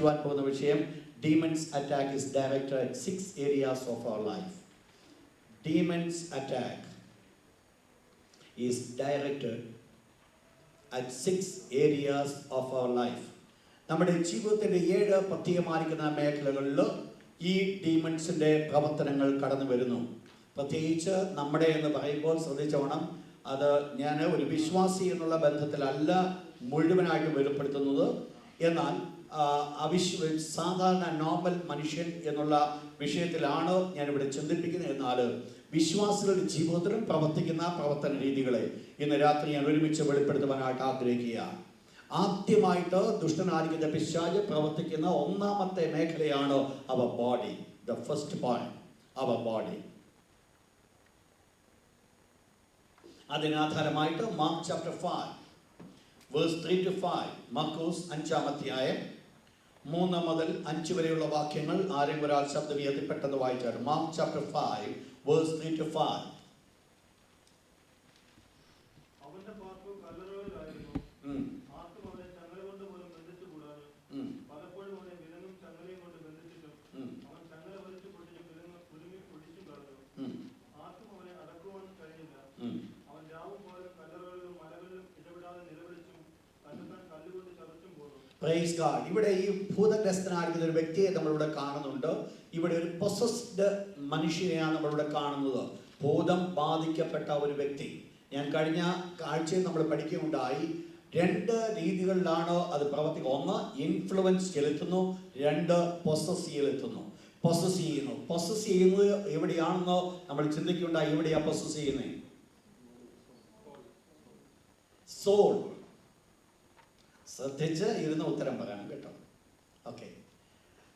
പഠിക്കുവാൻ പോകുന്ന വിഷയം demons attack is directed at 6 areas of our life. Demons attack is directed at 6 areas of our life. നമ്മുടെ ജീവിതത്തിൻ്റെ 7 പ്രത്യേകമായിരിക്കുന്ന മേഖലകളിൽ ഈ ഡീമൺസിൻ്റെ പ്രവർത്തനങ്ങൾ കടന്നു വരുന്നു. പ്രത്യേകിച്ച് നമ്മുടെ എന്ന് പറയുമ്പോൾ ശ്രദ്ധിച്ചോണം, അത് ഞാൻ ഒരു വിശ്വാസി എന്നുള്ള ബന്ധത്തിലല്ല മുഴുവനായിട്ട് വെളിപ്പെടുത്തുന്നത്. എന്നാൽ സാധാരണ നോർമൽ മനുഷ്യൻ എന്നുള്ള വിഷയത്തിലാണ് ഞാനിവിടെ ചിന്തിപ്പിക്കുന്നത്. എന്നാൽ വിശ്വാസികളുടെ ജീവിതത്തിലും പ്രവർത്തിക്കുന്ന പ്രവർത്തന രീതികളെ ഇന്ന് രാത്രി ഞാൻ ഒരുമിച്ച് വെളിപ്പെടുത്തുവാനായിട്ട് ആഗ്രഹിക്കുക. ആദ്യമായിട്ട് ദുഷ്ടനായിരിക്കുന്ന പിശാച് പ്രവർത്തിക്കുന്ന ഒന്നാമത്തെ മേഖലയാണ് our body. The first point, our body. അതിനാധാരമായിട്ട് മാർക്ക് ചാപ്റ്റർ 5 വേഴ്സ് 3 to 5, മർക്കോസ് 5-ാം അധ്യായം 3 മുതൽ 5 വരെയുള്ള വാക്യങ്ങൾ ആരെങ്കിലും ഒരാൾ ശബ്ദം ഉയർത്തി പെട്ടെന്ന് വായിച്ചാൽ. Mark chapter 5 verse 3 to 5. Praise God. ഇവിടെ ഈ ഭൂതഗ്രസ്തനായിരിക്കുന്ന ഒരു വ്യക്തിയെ നമ്മളിവിടെ കാണുന്നുണ്ട്. ഇവിടെ ഒരു പൊസസ്ഡ് മനുഷ്യനെയാണ് നമ്മളിവിടെ കാണുന്നത്. ഭൂതം ബാധിക്കപ്പെട്ട ഒരു വ്യക്തി. ഞാൻ കഴിഞ്ഞ ആഴ്ചയിൽ നമ്മൾ പഠിക്കുകയുണ്ടായി, 2 രീതികളിലാണ് അത് പ്രവർത്തിക്കുക. 1 ഇൻഫ്ലുവൻസ് ചെലുത്തുന്നു, 2 പൊസസ് ചെലുത്തുന്നു. പൊസസ് ചെയ്യുന്നത് എവിടെയാണെന്നോ നമ്മൾ ചിന്തിക്കുകയുണ്ടായി. എവിടെയാ പൊസസ് ചെയ്യുന്നത്? സോൾ. ശ്രദ്ധിച്ച് ഇരുന്ന് ഉത്തരം പറയണം കേട്ടോ. ഓക്കെ,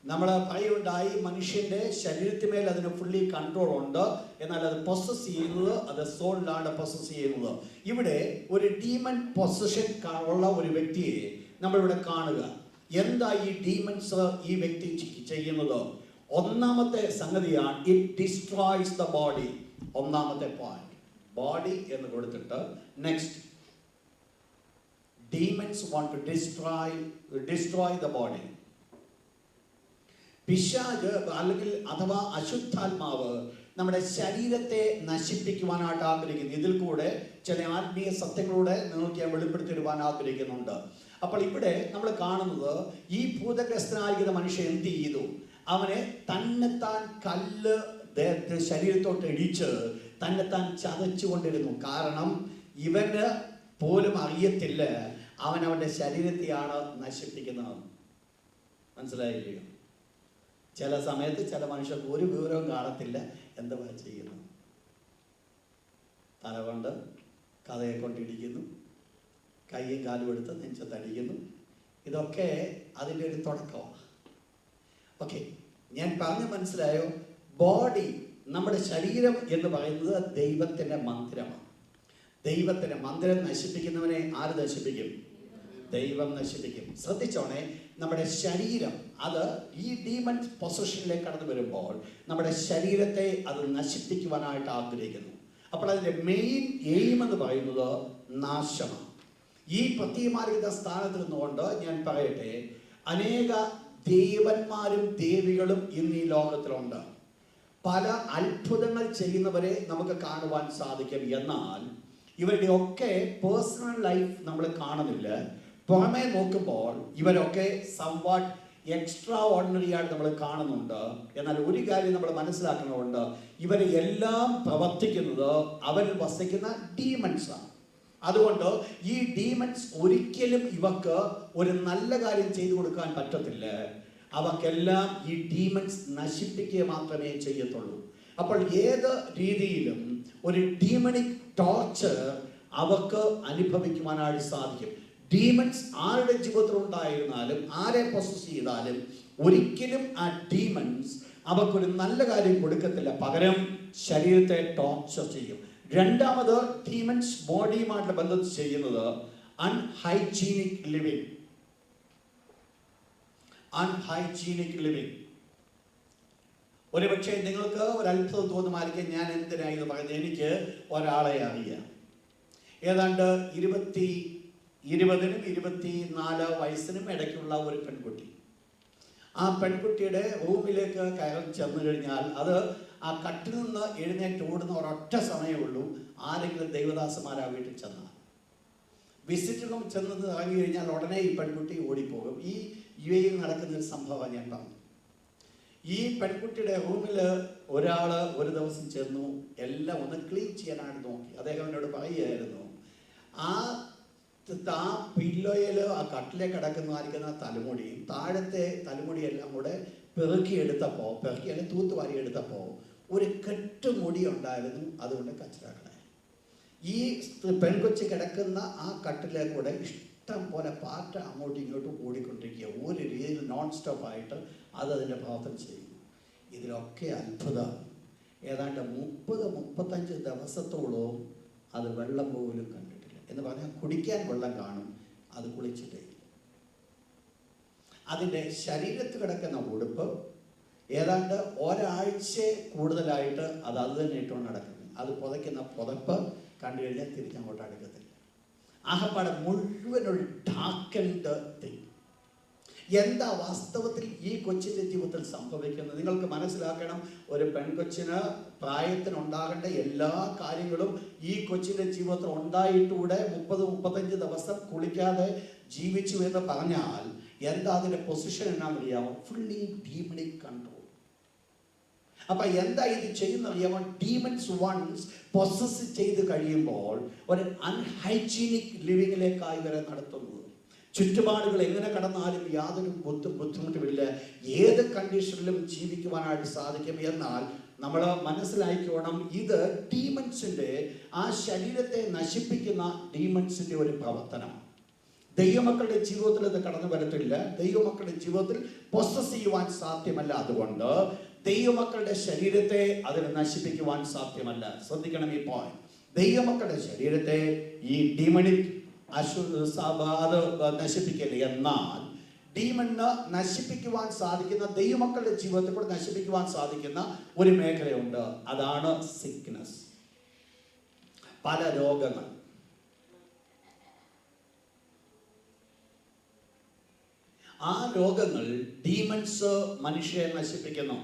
നമ്മൾ പറയുണ്ടായി മനുഷ്യന്റെ ശരീരത്തിന്മേൽ അതിന് ഫുള്ളി കൺട്രോൾ ഉണ്ട്. എന്നാൽ അത് പൊസസ് ചെയ്യുന്നത് അത് സോളിലാണ് പൊസസ് ചെയ്യുന്നത്. ഇവിടെ ഒരു ഡീമൺ പൊസഷൻ ഉള്ള ഒരു വ്യക്തിയെ നമ്മളിവിടെ കാണുക. എന്താ ഈ ഡീമൺസ് ഈ വ്യക്തി ചെയ്യുന്നത്? ഒന്നാമത്തെ സംഗതിയാണ് ഇറ്റ് ഡിസ്ട്രോയ്സ് ദ ബോഡി. ഒന്നാമത്തെ പോയിന്റ് ബോഡി എന്ന് കൊടുത്തിട്ട് next demons want to destroy the body. പിശാച് അല്ലെങ്കിൽ അഥവാ അശുദ്ധാത്മാവ് നമ്മുടെ ശരീരത്തെ നശിപ്പിക്കുവാനായിട്ട് ആഗ്രഹിക്കുന്നു. ഇതിൽ കൂടെ ചില ആത്മീയ സത്യങ്ങളൂടെ നിങ്ങൾക്ക് ഞാൻ വെളിപ്പെടുത്തിടുവാൻ ആഗ്രഹിക്കുന്നുണ്ട്. അപ്പോൾ ഇവിടെ നമ്മൾ കാണുന്നത് ഈ ഭൂതഗ്രസ്തനായിരിക്കുന്ന മനുഷ്യൻ എന്ത് ചെയ്തു? അവനെ തന്നെത്താൻ കല്ല് ശരീരത്തോട്ട് ഇടിച്ച് തന്നെത്താൻ ചതച്ചുകൊണ്ടിരുന്നു. കാരണം ഇവന് പോലും അറിയത്തില്ല അവനവൻ്റെ ശരീരത്തെയാണ് നശിപ്പിക്കുന്നത്. മനസ്സിലായില്ലയോ? ചില സമയത്ത് ചില മനുഷ്യർക്ക് ഒരു വിവരവും കാണത്തില്ല എന്താ ചെയ്യുന്നു. തല കൊണ്ട് കഥയെ കൊണ്ടിടിക്കുന്നു, കൈയും കാലും എടുത്ത് നെഞ്ചത്തടിക്കുന്നു. ഇതൊക്കെ അതിൻ്റെ ഒരു തുടക്കമാണ്. ഓക്കെ, ഞാൻ പറഞ്ഞ് മനസ്സിലായോ? ബോഡി, നമ്മുടെ ശരീരം എന്ന് പറയുന്നത് ദൈവത്തിൻ്റെ മന്ദിരമാണ്. ദൈവത്തിൻ്റെ മന്ദിരം നശിപ്പിക്കുന്നവനെ ആര് നശിപ്പിക്കും? ദൈവം നശിപ്പിക്കും. ശ്രദ്ധിച്ചോണേ, നമ്മുടെ ശരീരം അത് ഈ ഡീമൺ പൊസഷനിലേക്ക് കടന്നു വരുമ്പോൾ നമ്മുടെ ശരീരത്തെ അത് നശിപ്പിക്കുവാനായിട്ട് ആഗ്രഹിക്കുന്നു. അപ്പോൾ അതിൻ്റെ മെയിൻ എയിം എന്ന് പറയുന്നത് നാശമാണ്. ഈ പ്രത്യേകമായിരിക്കുന്ന സ്ഥാനത്ത് നിന്നുകൊണ്ട് ഞാൻ പറയട്ടെ, അനേക ദേവന്മാരും ദേവികളും ഇന്ന് ഈ ലോകത്തിലുണ്ട്. പല അത്ഭുതങ്ങൾ ചെയ്യുന്നവരെ നമുക്ക് കാണുവാൻ സാധിക്കും. എന്നാൽ ഇവരുടെ ഒക്കെ പേഴ്സണൽ ലൈഫ് നമ്മൾ കാണുന്നില്ല. പുറമേ നോക്കുമ്പോൾ ഇവരൊക്കെ സംവാട്ട് എക്സ്ട്രാ ഓർഡിനറി ആയിട്ട് നമ്മൾ കാണുന്നുണ്ട്. എന്നാൽ ഒരു കാര്യം നമ്മൾ മനസ്സിലാക്കുന്നുണ്ട്, ഇവരെ എല്ലാം പ്രവർത്തിക്കുന്നത് അവരിൽ വസിക്കുന്ന ഡീമൺസാണ്. അതുകൊണ്ട് ഈ ഡീമൺസ് ഒരിക്കലും ഇവർക്ക് ഒരു നല്ല കാര്യം ചെയ്തു കൊടുക്കാൻ പറ്റത്തില്ല. അവർക്കെല്ലാം ഈ ഡീമൺസ് നശിപ്പിക്കുക മാത്രമേ ചെയ്യത്തുള്ളൂ. അപ്പോൾ ഏത് രീതിയിലും ഒരു ഡീമണിക് ടോർച്ചർ അവർക്ക് അനുഭവിക്കുവാനായിട്ട് സാധിക്കും. ഡീമൺസ് ആരുടെ ജീവിതത്തിൽ ഉണ്ടായിരുന്നാലും ആരെ പൊസസ് ചെയ്താലും ഒരിക്കലും ആ ഡീമൺസ് അവർക്കൊരു നല്ല കാര്യം കൊടുക്കത്തില്ല, പകരം ശരീരത്തെ ടോർച്ചർ ചെയ്യും. രണ്ടാമത്, ഡീമൺസ് ബോഡിയുമായിട്ട് ബന്ധം ചെയ്യുന്നത് അൺഹൈജീനിക് ലിവിങ്. ഒരു പക്ഷേ നിങ്ങൾക്ക് ഒരു അത്ഭുതം തോന്നുമായിരിക്കും, ഞാൻ എന്തിനായി എന്ന് പറയുന്നത്. എനിക്ക് ഒരാളെ അറിയാം. ഏതാണ്ട് 20-നും 24 വയസ്സിനും ഇടയ്ക്കുള്ള ഒരു പെൺകുട്ടി. ആ പെൺകുട്ടിയുടെ റൂമിലേക്ക് കയറി ചെന്ന് കഴിഞ്ഞാൽ അത് ആ കട്ടിൽ നിന്ന് എഴുന്നേറ്റ് ഓടുന്ന ഒരൊറ്റ സമയമുള്ളൂ. ആരെങ്കിലും ദൈവദാസന്മാർ ആ വീട്ടിൽ ചെന്നാൽ, വിസിറ്റ് റൂം ചെന്നത് ഇറങ്ങി കഴിഞ്ഞാൽ ഉടനെ ഈ പെൺകുട്ടി ഓടിപ്പോകും. ഈ UAE നടക്കുന്ന ഒരു സംഭവം ഞാൻ പറഞ്ഞു. ഈ പെൺകുട്ടിയുടെ റൂമിൽ ഒരാൾ ഒരു ദിവസം ചെന്നു, എല്ലാം ഒന്ന് ക്ലീൻ ചെയ്യാനായിട്ട് നോക്കി. അദ്ദേഹം എന്നോട് പറയുകയായിരുന്നു, ആ പില്ലോയിൽ ആ കട്ടിലെ കിടക്കുന്നതായിരിക്കുന്ന തലമുടിയും താഴത്തെ തലമുടിയെല്ലാം കൂടെ പെറുക്കിയെടുത്തപ്പോൾ, പെറുക്കിയെല്ലാം തൂത്തുവാരി എടുത്തപ്പോൾ ഒരു കെട്ടുമുടി ഉണ്ടായിരുന്നു. അതുകൊണ്ട് കച്ചറാക്കളെ ഈ പെൺകൊച്ച് കിടക്കുന്ന ആ കട്ടിലെ കൂടെ ഇഷ്ടം പോലെ പാറ്റ അങ്ങോട്ടും ഇങ്ങോട്ടും ഓടിക്കൊണ്ടിരിക്കുക. ഒരു രീതിയിൽ നോൺ സ്റ്റോപ്പായിട്ട് അതിൻ്റെ പ്രവർത്തനം ചെയ്യുന്നു. ഇതിലൊക്കെ അത്ഭുതം, ഏതാണ്ട് 30-35 ദിവസത്തോളവും അത് വെള്ളം പോലും കണ്ടിട്ടില്ല. എന്ന് പറഞ്ഞാൽ കുടിക്കാൻ വെള്ളം കാണും, അത് കുളിച്ചിട്ടേ ഇല്ല. അതിൻ്റെ ശരീരത്ത് കിടക്കുന്ന ഉടുപ്പ് ഏതാണ്ട് ഒരാഴ്ച കൂടുതലായിട്ട് അത് തന്നെ ഇട്ടുകൊണ്ട് നടക്കുന്നു. അത് പുതയ്ക്കുന്ന പുതപ്പ് കണ്ടു കഴിഞ്ഞാൽ തിരിച്ചങ്ങോട്ട് അടുക്കത്തില്ല. ആകപ്പാടെ മുഴുവനൊരു ഡാർക്കൻഡ് തിങ്. എന്താ വാസ്തവത്തിൽ ഈ കൊച്ചിൻ്റെ ജീവിതത്തിൽ സംഭവിക്കുന്നത്? നിങ്ങൾക്ക് മനസ്സിലാക്കണം, ഒരു പെൺകൊച്ചിന് പ്രായത്തിനുണ്ടാകേണ്ട എല്ലാ കാര്യങ്ങളും ഈ കൊച്ചിൻ്റെ ജീവിതത്തിൽ ഉണ്ടായിട്ടൂടെ 30-35 ദിവസം കുളിക്കാതെ ജീവിച്ചു എന്ന് പറഞ്ഞാൽ എന്താ അതിൻ്റെ പൊസിഷൻ എന്നാണെന്നറിയാമോ? Fully demonic control. അപ്പൊ എന്താ ഇത് ചെയ്യുന്നറിയാമോ? ഡീമൺസ് വൺസ് പൊസസ് ചെയ്ത് കഴിയുമ്പോൾ ഒരു അൺഹൈജീനിക് ലിവിങ്ങിലേക്കായി വരെ നടത്തുന്നത്. ചുറ്റുപാടുകൾ എങ്ങനെ കടന്നാലും യാതൊരു ബുദ്ധിമുട്ടുമില്ല, ഏത് കണ്ടീഷനിലും ജീവിക്കുവാനായിട്ട് സാധിക്കും. എന്നാൽ നമ്മൾ മനസ്സിലാക്കിക്കോണം, ഇത് ഡീമൺസിന്റെ, ആ ശരീരത്തെ നശിപ്പിക്കുന്ന ഡീമൺസിന്റെ ഒരു പ്രവർത്തനമാണ്. ദൈവമക്കളുടെ ജീവിതത്തിൽ ഇത് കടന്നു വരത്തില്ല. ദൈവമക്കളുടെ ജീവിതത്തിൽ പൊസസ് ചെയ്യുവാൻ സാധ്യമല്ല. അതുകൊണ്ട് ദൈവമക്കളുടെ ശരീരത്തെ അതിന് നശിപ്പിക്കുവാൻ സാധ്യമല്ല. ശ്രദ്ധിക്കണം ഈ പോയിന്റ്. ദൈവമക്കളുടെ ശരീരത്തെ ഈ ഡീമണിക് അത് നശിപ്പിക്കില്ല. എന്നാൽ ഡീമണിന് നശിപ്പിക്കുവാൻ സാധിക്കുന്ന, ദൈവമക്കളുടെ ജീവിതത്തിൽ കൂടെ നശിപ്പിക്കുവാൻ സാധിക്കുന്ന ഒരു മേഖലയുണ്ട്. അതാണ് സിക്നസ്, പല രോഗങ്ങൾ. ആ രോഗങ്ങൾ ഡീമൺസ് മനുഷ്യരെ നശിപ്പിക്കുന്നു.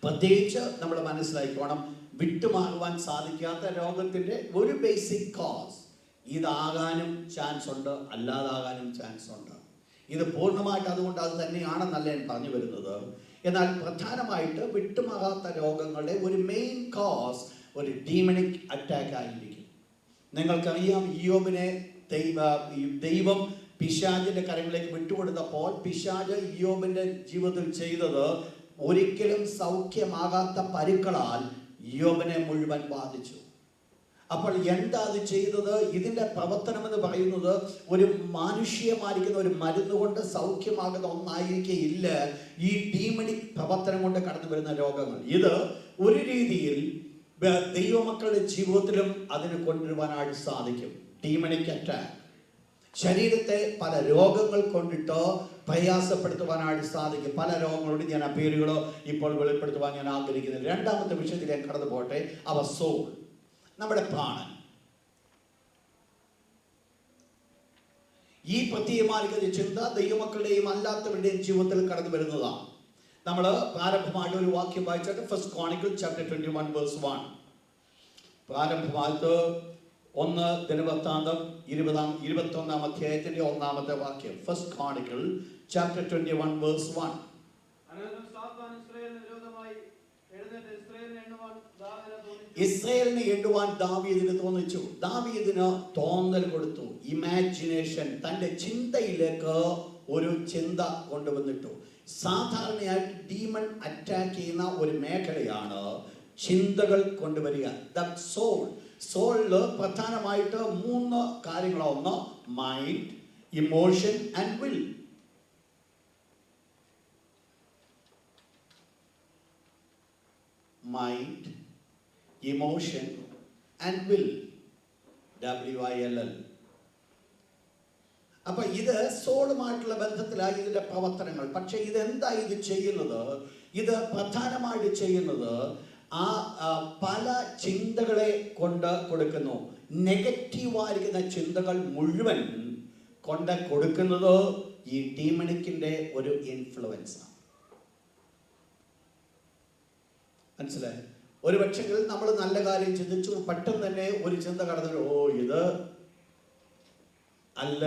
പ്രത്യേകിച്ച് നമ്മൾ മനസ്സിലാക്കിക്കോണം, വിട്ടുമാറുവാൻ സാധിക്കാത്ത രോഗത്തിൻ്റെ ഒരു ബേസിക് കോസ് ഇതാകാനും ചാൻസ് ഉണ്ട്, അല്ലാതാകാനും ചാൻസ് ഉണ്ട്. ഇത് പൂർണ്ണമായിട്ട് അതുകൊണ്ട് അത് തന്നെയാണെന്നല്ല ഞാൻ പറഞ്ഞു വരുന്നത്. എന്നാൽ പ്രധാനമായിട്ട് വിട്ടുമാറാത്ത രോഗങ്ങളുടെ ഒരു മെയിൻ കോസ് ഒരു ഡീമണിക് അറ്റാക്ക് ആയിരിക്കും. നിങ്ങൾക്കറിയാം, ഇയ്യോബിനെ ദൈവം പിശാചിന്റെ കരങ്ങളിലേക്ക് വിട്ടുകൊടുത്തപ്പോൾ പിശാച് ഇയ്യോബിന്റെ ജീവിതത്തിൽ ചെയ്തത് ഒരിക്കലും സൗഖ്യമാകാത്ത പരുക്കളാൽ ഇയ്യോബിനെ മുഴുവൻ ബാധിച്ചു. അപ്പോൾ എന്താ അത് ചെയ്തത്? ഇതിന്റെ പ്രവർത്തനം എന്ന് പറയുന്നത് ഒരു മാനുഷികമായിരിക്കുന്ന ഒരു മരുന്ന് കൊണ്ട് സൗഖ്യമാകുന്ന ഒന്നായിരിക്കില്ല ഈ ഡീമണിക് പ്രവർത്തനം കൊണ്ട് കടന്നു വരുന്ന രോഗങ്ങൾ. ഇത് ഒരു രീതിയിൽ ദൈവമക്കളുടെ ജീവിതത്തിലും അതിന് കൊണ്ടുവരുവാനായിട്ട് സാധിക്കും. ഡീമണിക് അറ്റാക്ക് ശരീരത്തെ പല രോഗങ്ങൾ കൊണ്ടിട്ട് പ്രയാസപ്പെടുത്തുവാനായിട്ട് സാധിക്കും. പല രോഗങ്ങളോട് ഞാൻ ആ പേരുകളോ ഇപ്പോൾ വെളിപ്പെടുത്തുവാൻ ഞാൻ ആഗ്രഹിക്കുന്നില്ല. രണ്ടാമത്തെ വിഷയത്തിൽ ഞാൻ കടന്നു പോട്ടെ. അവ സോൾ, നമ്മുടെ പ്രാണൻ. ഈ പ്രത്യേകമായിരിക്കുന്ന ചിന്ത ദൈവമക്കളുടെയും അല്ലാത്തവരുടെയും ജീവിതത്തിൽ കടന്നു വരുന്നതാണ്. നമ്മൾ പ്രാരംഭമായിട്ട് ഒരു വാക്യം വായിച്ചിട്ട് 1 Chronicles chapter 21 verse 1. പ്രാരംഭമായിട്ട് 1 ദിനവൃത്താന്തം 21 അധ്യായത്തിന്റെ 1-ാമത്തെ വാക്യം. 1 Chronicles chapter 21 verse 1. ഇസ്രായേലിനെ എണ്ണുവാൻ ദാവീദിന് തോന്നിച്ചു. ദാവീദിന് തോന്നൽ കൊടുത്തു, ഇമാജിനേഷൻ. തൻ്റെ ചിന്തയിലേക്ക് ഒരു ചിന്ത കൊണ്ടുവന്നിട്ടു. സാധാരണയായിട്ട് ഡീമൺ അറ്റാക്ക് ചെയ്യുന്ന ഒരു മേഖലയാണ് ചിന്തകൾ കൊണ്ടുവരിക. The soul. സോളില് പ്രധാനമായിട്ട് 3 കാര്യങ്ങളാണ്. ഒന്ന് mind, emotion and will. Mind, emotion and will, WILL. അപ്പൊ ഇത് സോളുമായിട്ടുള്ള ബന്ധത്തിലായി ഇതിന്റെ പ്രവർത്തനങ്ങൾ. പക്ഷെ ഇതെന്താ ഇത് ചെയ്യുന്നത്? ഇത് പ്രധാനമായിട്ട് ചെയ്യുന്നത് പല ചിന്തകളെ കൊണ്ട് കൊടുക്കുന്നു. നെഗറ്റീവായിരിക്കുന്ന ചിന്തകൾ മുഴുവൻ കൊണ്ട് കൊടുക്കുന്നത് ഈ ഡീമണിക്കിന്റെ ഒരു ഇൻഫ്ലുവൻസ് ആണ്. മനസ്സിലായി? ഒരു പക്ഷെങ്കിൽ നമ്മൾ നല്ല കാര്യം ചിന്തിച്ചു, പെട്ടെന്ന് തന്നെ ഒരു ചിന്ത കടന്നു, ഓ ഇത് അല്ല,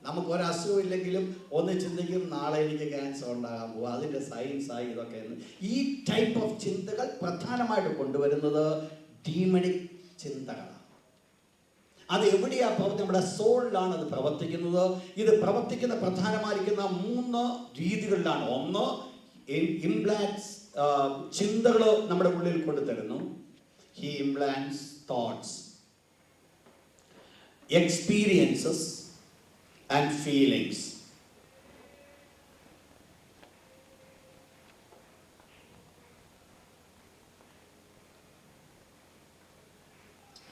നമുക്ക് ഒരസുഖം ഇല്ലെങ്കിലും ഒന്ന് ചിന്തിക്കും, നാളെ എനിക്ക് ക്യാൻസർ ഉണ്ടാകാൻ പോകും, അതിൻ്റെ സയൻസായി ഇതൊക്കെ. ഈ ടൈപ്പ് ഓഫ് ചിന്തകൾ പ്രധാനമായിട്ട് കൊണ്ടുവരുന്നത് ഡീമണിക് ചിന്തകളാണ്. അത് എവിടെയാ നമ്മുടെ സോളിലാണ് അത് പ്രവർത്തിക്കുന്നത്. ഇത് പ്രവർത്തിക്കുന്ന പ്രധാനമായിരിക്കുന്ന 3 രീതികളിലാണ്. ഒന്ന്, ഇംപ്ലാന്റ്സ്, ചിന്തകൾ നമ്മുടെ ഉള്ളിൽ കൊണ്ടുതരുന്നു. He implants thoughts, experiences and feelings.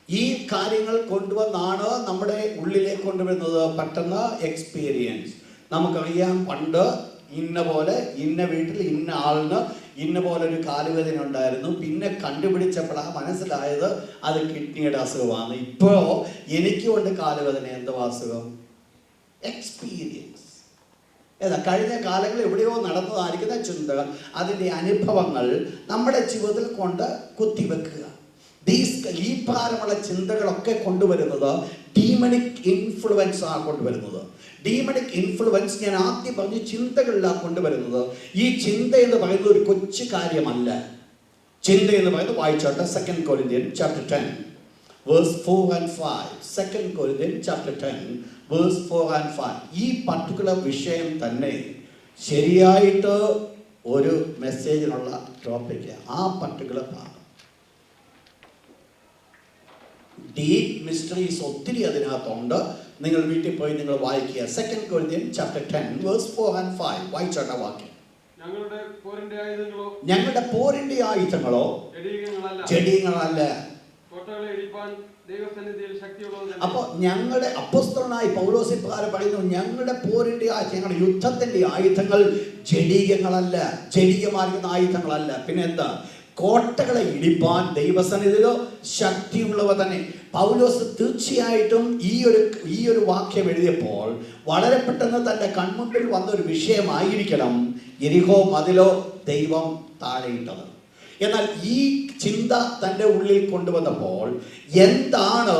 ഈ കാര്യങ്ങൾ കൊണ്ടുവന്നാണ് നമ്മുടെ ഉള്ളിലേക്ക് കൊണ്ടുവരുന്നത്. പെട്ടെന്ന് എക്സ്പീരിയൻസ്, നമുക്കറിയാം പണ്ട് ഇന്ന പോലെ ഇന്ന വീട്ടിൽ ഇന്ന ആളിന് ഇന്ന പോലെ ഒരു കാലുവേദന ഉണ്ടായിരുന്നു, പിന്നെ കണ്ടുപിടിച്ചപ്പോഴാണ് മനസ്സിലായത് അത് കിഡ്നിയുടെ അസുഖമാണ്. ഇപ്പോൾ എനിക്കുണ്ട് കാലുവേദന, എന്തോ അസുഖം? എക്സ്പീരിയൻസ്. ഏതാ കഴിഞ്ഞ കാലങ്ങളിൽ എവിടെയോ നടന്നതായിരിക്കുന്ന ചിന്തകൾ, അതിൻ്റെ അനുഭവങ്ങൾ നമ്മുടെ ജീവിതത്തിൽ കൊണ്ട് കുത്തിവെക്കുക. ഈ പ്രാരമുള്ള ചിന്തകളൊക്കെ കൊണ്ടുവരുന്നത് ഡീമണിക് ഇൻഫ്ലുവൻസ് ആണ് കൊണ്ടുവരുന്നത്. ഡീമണിക് ഇൻഫ്ലുവൻസ് ഞാൻ ആദ്യം പറഞ്ഞു ചിന്തകളിലാണ് കൊണ്ടുവരുന്നത്. ഈ ചിന്ത എന്ന് പറയുന്നത് ഒരു കൊച്ചു കാര്യമല്ല. ചിന്ത എന്ന് പറയുന്നത് വായിച്ചോട്ടെ, 2 Corinthians chapter 10 verse 4 and 5. 2 Corinthians chapter 10 verse 4 and 5. ഈ പർട്ടിക്കുലർ വിഷയം തന്നെ ശരിയായിട്ട് ഒരു മെസ്സേജിനുള്ള ടോപ്പിക്ക്. ആ പർട്ടിക്കുലർ ഭാഗം ഡീപ് മിസ്റ്ററീസ് ഒത്തിരി അതിനകത്തുണ്ട്. നിങ്ങൾ വീട്ടിൽ പോയി നിങ്ങൾ വായിക്കുക. 2 Corinthians chapter 10 verse 4 and 5. വായിച്ചോട്ടെ വാക്യം. ഞങ്ങളുടെ പോരിന്റെ ആയുധങ്ങളോ ജഡീകങ്ങളല്ല. അപ്പൊ ഞങ്ങളുടെ അപ്പോസ്തലനായ പൗലോസ് ഇപ്രകാരം പറയുന്നു, ഞങ്ങളുടെ പോരിന്റെ ഞങ്ങളുടെ യുദ്ധത്തിന്റെ ആയുധങ്ങൾ ജഡീകങ്ങളല്ല, ജഡീകമാർക്കുന്ന ആയുധങ്ങളല്ല. പിന്നെ എന്താ? കോട്ടകളെ ഇടിപ്പാൻ ദൈവസന്നിധിയിലോ ശക്തിയുള്ളവ തന്നെ. പൗലോസ് തീർച്ചയായിട്ടും ഈ ഒരു വാക്യം എഴുതിയപ്പോൾ വളരെ പെട്ടെന്ന് തൻ്റെ കൺമുമ്പിൽ വന്നൊരു വിഷയമായിരിക്കണം യെരിഹോ മതിലോ ദൈവം താഴെയിട്ടത്. എന്നാൽ ഈ ചിന്ത തൻ്റെ ഉള്ളിൽ കൊണ്ടുവന്നപ്പോൾ എന്താണ്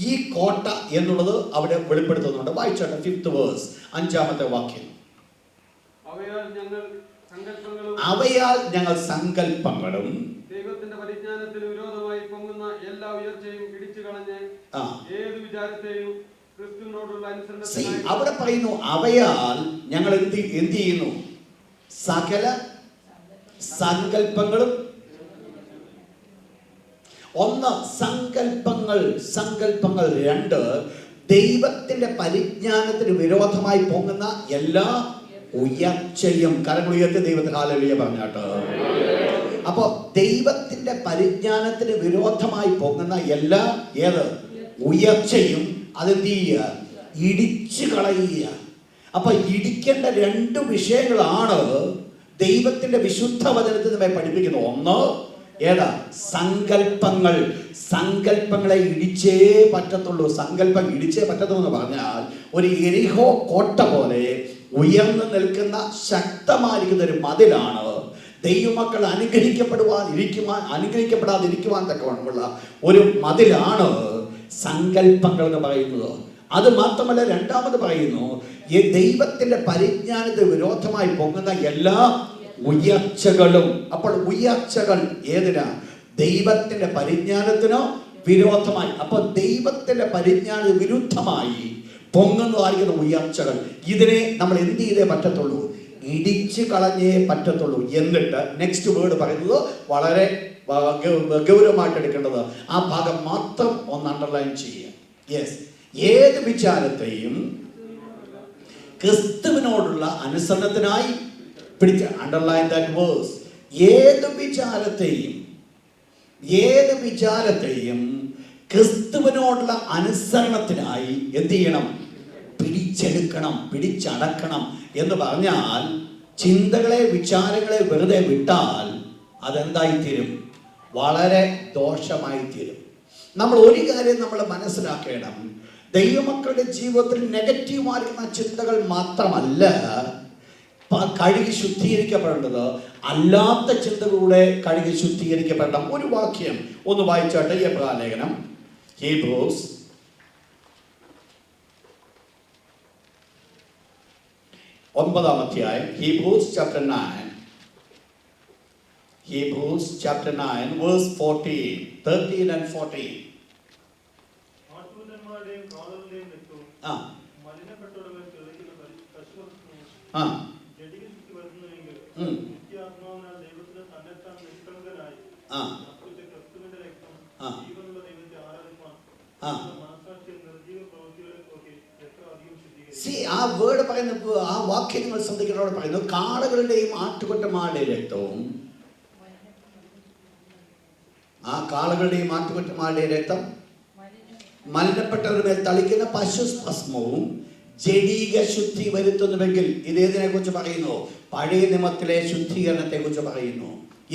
ഈ കോട്ട എന്നുള്ളത് അവിടെ വെളിപ്പെടുത്തുന്നുണ്ട്. വായിച്ചോട്ടെ 5th verse, 5ാമത്തെ വാക്യം. അവയാൽ ഞങ്ങൾ സങ്കല്പങ്ങളും ദൈവത്തിന്റെ പരിജ്ഞാനത്തിന് വിരോധമായി പൊങ്ങുന്ന എല്ലാ ഉയർച്ചയും ഇടിച്ചു കളഞ്ഞ് ഏത് വിചാരത്തെയും ക്രിസ്തുവിനോടുള്ള അനുസരണത്തിനായി. അവിടെ പറയുന്നു അവയാൽ ഞങ്ങൾ എന്ത് ചെയ്യുന്നു? സകല സങ്കല്പങ്ങളും. ഒന്ന്, സങ്കല്പങ്ങൾ. 2, ദൈവത്തിന്റെ പരിജ്ഞാനത്തിന് വിരോധമായി പൊങ്ങുന്ന എല്ലാ ഉയർച്ചയും. കരങ്ങൾ ഉയർത്തി ദൈവത്തിന് ഹല്ലേലൂയ പറഞ്ഞാട്ടോ. അപ്പൊ ദൈവത്തിന്റെ പരിജ്ഞാനത്തിന് വിരോധമായി പൊങ്ങുന്ന എല്ലാ ഉയർച്ചയും അതെന്ത് ചെയ്യുക? ഇടിച്ചു കളയുക. അപ്പൊ ഇടിക്കേണ്ട 2 വിഷയങ്ങളാണ് ദൈവത്തിന്റെ വിശുദ്ധ വചനത്തിൽ നമ്മെ പഠിപ്പിക്കുന്നത്. ഒന്ന് സങ്കല്പങ്ങൾ. സങ്കല്പങ്ങളെ ഇടിച്ചേ പറ്റത്തുള്ളൂ. സങ്കല്പം ഇടിച്ചേ പറ്റത്തുള്ളൂ എന്ന് പറഞ്ഞാൽ ഒരു യെരിഹോ കോട്ട പോലെ ഉയർന്നു നിൽക്കുന്ന ശക്തമായിരിക്കുന്ന ഒരു മതിലാണ് ദൈവമക്കൾ അനുഗ്രഹിക്കപ്പെടാതിരിക്കുവാൻ തക്കവണ്ണമുള്ള ഒരു മതിലാണ് സങ്കല്പങ്ങൾ എന്ന് പറയുന്നത്. അത് മാത്രമല്ല, രണ്ടാമത് പറയുന്നു ഈ ദൈവത്തിന്റെ പരിജ്ഞാനത്തിന് വിരോധമായി പൊങ്ങുന്ന എല്ലാ ഉയർച്ചകളും. അപ്പോൾ ഉയർച്ചകൾ ഏതിനാ? ദൈവത്തിന്റെ പരിജ്ഞാനത്തിനോ വിരോധമായി. അപ്പോൾ ദൈവത്തിന്റെ പരിജ്ഞാന വിരുദ്ധമായി പൊങ്ങുന്നതായിരിക്കുന്ന ഉയർച്ചകൾ, ഇതിനെ നമ്മൾ എന്ത് ചെയ്തേ പറ്റത്തുള്ളൂ? ഇടിച്ചു കളഞ്ഞേ പറ്റത്തുള്ളൂ. എന്നിട്ട് നെക്സ്റ്റ് വേർഡ് പറയുന്നത് വളരെ ഗൗരവമായിട്ട് എടുക്കേണ്ടത്, ആ ഭാഗം മാത്രം ഒന്ന് അണ്ടർലൈൻ ചെയ്യുക. യെസ്, ഏത് വിചാരത്തെയും ക്രിസ്തുവിനോടുള്ള അനുസരണത്തിനായി പിടിച്ച് അണ്ടർലൈൻ ദാറ്റ് വേഴ്സ്. ഏത് വിചാരത്തെയും ക്രിസ്തുവിനോടുള്ള അനുസരണത്തിനായി എന്ത് ചെയ്യണം? പിടിച്ചെടുക്കണം, പിടിച്ചടക്കണം. എന്ന് പറഞ്ഞാൽ ചിന്തകളെ വിചാരങ്ങളെ വെറുതെ വിട്ടാൽ അതെന്തായിത്തീരും? വളരെ ദോഷമായി തീരും. നമ്മൾ ഒരു കാര്യം നമ്മൾ മനസ്സിലാക്കണം, ദൈവമക്കളുടെ ജീവിതത്തിൽ നെഗറ്റീവായിരിക്കുന്ന ചിന്തകൾ മാത്രമല്ല കഴുകി ശുദ്ധീകരിക്കപ്പെടേണ്ടത്, അല്ലാത്ത ചിന്തകളുടെ കഴുകി ശുദ്ധീകരിക്കപ്പെടണം. ഒരു വാക്യം ഒന്ന് വായിച്ചാട്ടെ. എബ്രായ ലേഖനം, ഹീബ്രൂസ് 9-ാം അധ്യായം, Hebrews chapter 9, Hebrews chapter 9 verse 13 and 14. ആ വേർഡ് പറയുന്നത്, ആ വാക്യം നിങ്ങൾ ശ്രദ്ധിക്കുന്നതോടെ പറയുന്നു, കാളകളുടെയും ആട്ടുകൊറ്റന്മാരുടെയും രക്തവും, ആ കാളകളുടെയും ആട്ടുകൊറ്റന്മാരുടെയും രക്തം മലിനപ്പെട്ടവരുടെ മേൽ തളിക്കുന്ന പശുഭസ്മവും ജഡീക ശുദ്ധി വരുത്തുന്നുവെങ്കിൽ, ഇതേതിനെ കുറിച്ച് പറയുന്നു? പഴയ നിയമത്തിലെ ശുദ്ധീകരണത്തെ കുറിച്ച് പറയുന്നു.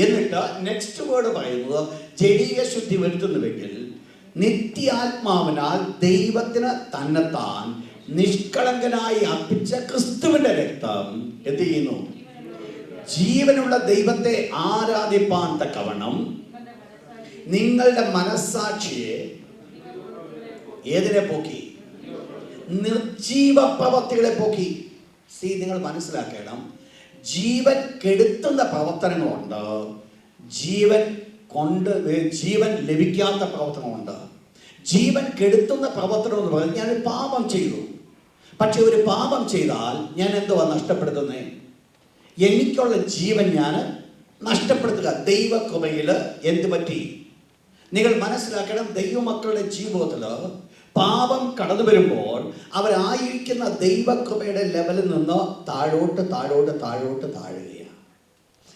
എന്നിട്ട് നെക്സ്റ്റ് വേർഡ് പറയുന്നത്, ജഡീക ശുദ്ധി വരുത്തുന്നുവെങ്കിൽ നിത്യാത്മാവിനാൽ ദൈവത്തിന് തന്നെത്താൻ നിഷ്കളങ്കനായി അർപ്പിച്ച ക്രിസ്തുവിന്റെ രക്തം എന്ത് ചെയ്യുന്നു? ജീവനുള്ള ദൈവത്തെ ആരാധിപ്പാൻ തക്കവണ്ണം നിങ്ങളുടെ മനസ്സാക്ഷിയെ ഏതിനെ പോക്കി? നിർജീവ പ്രവർത്തികളെ പോക്കി. നിങ്ങൾ മനസ്സിലാക്കണം, ജീവൻ കെടുത്തുന്ന പ്രവർത്തനങ്ങളുണ്ട്, ജീവൻ ലഭിക്കാത്ത പ്രവർത്തനമുണ്ട്. ജീവൻ കെടുത്തുന്ന പ്രവർത്തനം എന്ന് പറഞ്ഞാൽ, ഞാനൊരു പാപം ചെയ്തു, പക്ഷെ ഒരു പാപം ചെയ്താൽ ഞാൻ എന്തുവാ നഷ്ടപ്പെടുത്തുന്നേ? എനിക്കുള്ള ജീവൻ ഞാൻ നഷ്ടപ്പെടുത്തുക. ദൈവകൃപയിൽ എന്ത് പറ്റി? നിങ്ങൾ മനസ്സിലാക്കണം, ദൈവമക്കളുടെ ജീവിതത്തിൽ പാപം കടന്നു വരുമ്പോൾ അവരായിരിക്കുന്ന ദൈവകൃപയുടെ ലെവലിൽ നിന്ന് താഴോട്ട് താഴുകയാണ്.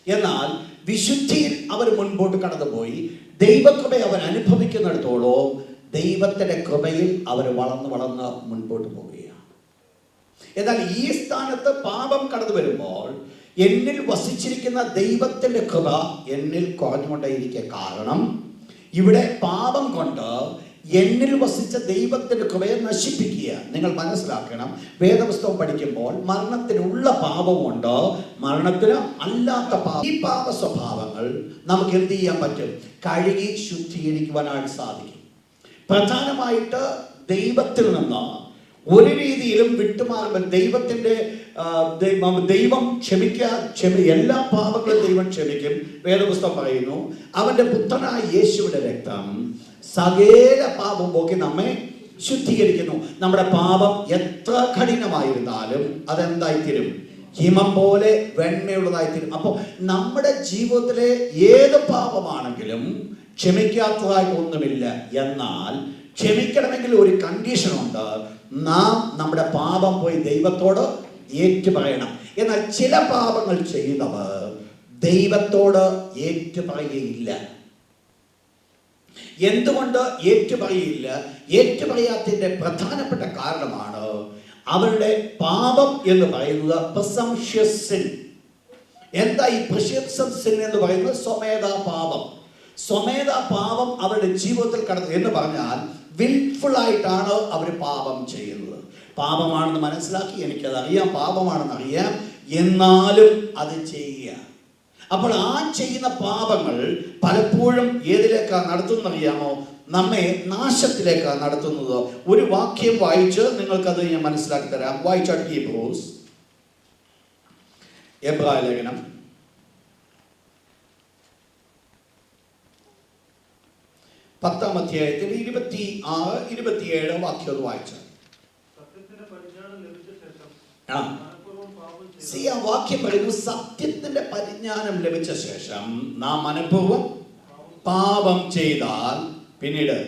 എന്നാൽ വിശുദ്ധിയിൽ അവർ മുൻപോട്ട് കടന്നുപോയി ദൈവകൃപ അവർ അനുഭവിക്കുന്നിടത്തോളം ദൈവത്തിന്റെ കൃപയിൽ അവർ വളർന്ന് മുൻപോട്ട് പോവുകയാണ്. എന്നാൽ ഈ സ്ഥാനത്ത് പാപം കടന്നു വരുമ്പോൾ എന്നിൽ വസിച്ചിരിക്കുന്ന ദൈവത്തിന്റെ കൃപ എന്നിൽ കുറഞ്ഞുകൊണ്ടേയിരിക്കുക. കാരണം ഇവിടെ പാപം കൊണ്ട് എന്നിൽ വസിച്ച ദൈവത്തിന്റെ കൃപയെ നശിപ്പിക്കുക. നിങ്ങൾ മനസ്സിലാക്കണം, വേദപുസ്തകം പഠിക്കുമ്പോൾ മരണത്തിനുള്ള പാപമുണ്ട്, മരണത്തിന് അല്ലാത്ത ഈ പാപ സ്വഭാവങ്ങൾ നമുക്ക് എന്ത് ചെയ്യാൻ പറ്റും? കഴുകി ശുദ്ധീകരിക്കുവാനായിട്ട് സാധിക്കും. പ്രധാനമായിട്ട് ദൈവത്തിൽ നിന്ന് ഒരു രീതിയിലും വിട്ടുമാറുമ്പോൾ ദൈവം എല്ലാ പാപങ്ങളും ദൈവം ക്ഷമിക്കും. വേദപുസ്തകം പറയുന്നു, അവന്റെ പുത്രനായ യേശുവിന്റെ രക്തം സകല പാപം പോക്കി നമ്മെ ശുദ്ധീകരിക്കുന്നു. നമ്മുടെ പാപം എത്ര കഠിനമായിരുന്നാലും അതെന്തായിത്തീരും? ഹിമം പോലെ വെണ്മയുള്ളതായിത്തീരും. അപ്പോൾ നമ്മുടെ ജീവിതത്തിലെ ഏത് പാപമാണെങ്കിലും ക്ഷമിക്കാത്തതായിട്ട് ഒന്നുമില്ല. എന്നാൽ ക്ഷമിക്കണമെങ്കിൽ ഒരു കണ്ടീഷനുണ്ട്, നാം നമ്മുടെ പാപം പോയി ദൈവത്തോട് ഏറ്റുപറയണം. എന്നാൽ ചില പാപങ്ങൾ ചെയ്യുന്നവർ ദൈവത്തോട് ഏറ്റുപറയുകയില്ല. എന്തുകൊണ്ട് ഏറ്റുപറയില്ല? ഏറ്റുപറയാത്തതിന്റെ പ്രധാനപ്പെട്ട കാരണമാണ് അവരുടെ പാപം എന്ന് പറയുന്നത് പ്രിസംഷ്യസ് സിൻ. എന്താ ഈ പ്രിസംഷ്യസ് സിൻ എന്ന് പറയുന്നത്? സ്വമേധാ പാപം. സ്വമേധാ പാപം അവരുടെ ജീവിതത്തിൽ കടന്നു എന്ന് പറഞ്ഞാൽ വിൽഫുൾ ആയിട്ടാണ് അവർ പാപം ചെയ്യുന്നത്. പാപമാണെന്ന് മനസ്സിലാക്കി, എനിക്കത് അറിയാം, പാപമാണെന്ന് അറിയാം, എന്നാലും അത് ചെയ്യുക. അപ്പോൾ ആ ചെയ്യുന്ന പാപങ്ങൾ പലപ്പോഴും ഏതിലേക്കാണ് നടത്തുന്നറിയാമോ? നമ്മെ നാശത്തിലേക്കാണ് നടത്തുന്നത്. ഒരു വാക്യം വായിച്ച് നിങ്ങൾക്കത് ഞാൻ മനസ്സിലാക്കി തരാം. വായിച്ചാട്ട് ഹീബ്രൂസ്, എബ്രായ ലേഖനം 10-ാം അധ്യായത്തിൽ 26-27 വാക്യം വായിച്ചു. ആ വാക്യം പറയുന്നു, സത്യത്തിന്റെ പരിജ്ഞാനം ലഭിച്ച ശേഷം നാം മനഃപൂർവ്വം പാപം ചെയ്താൽ പിന്നീട്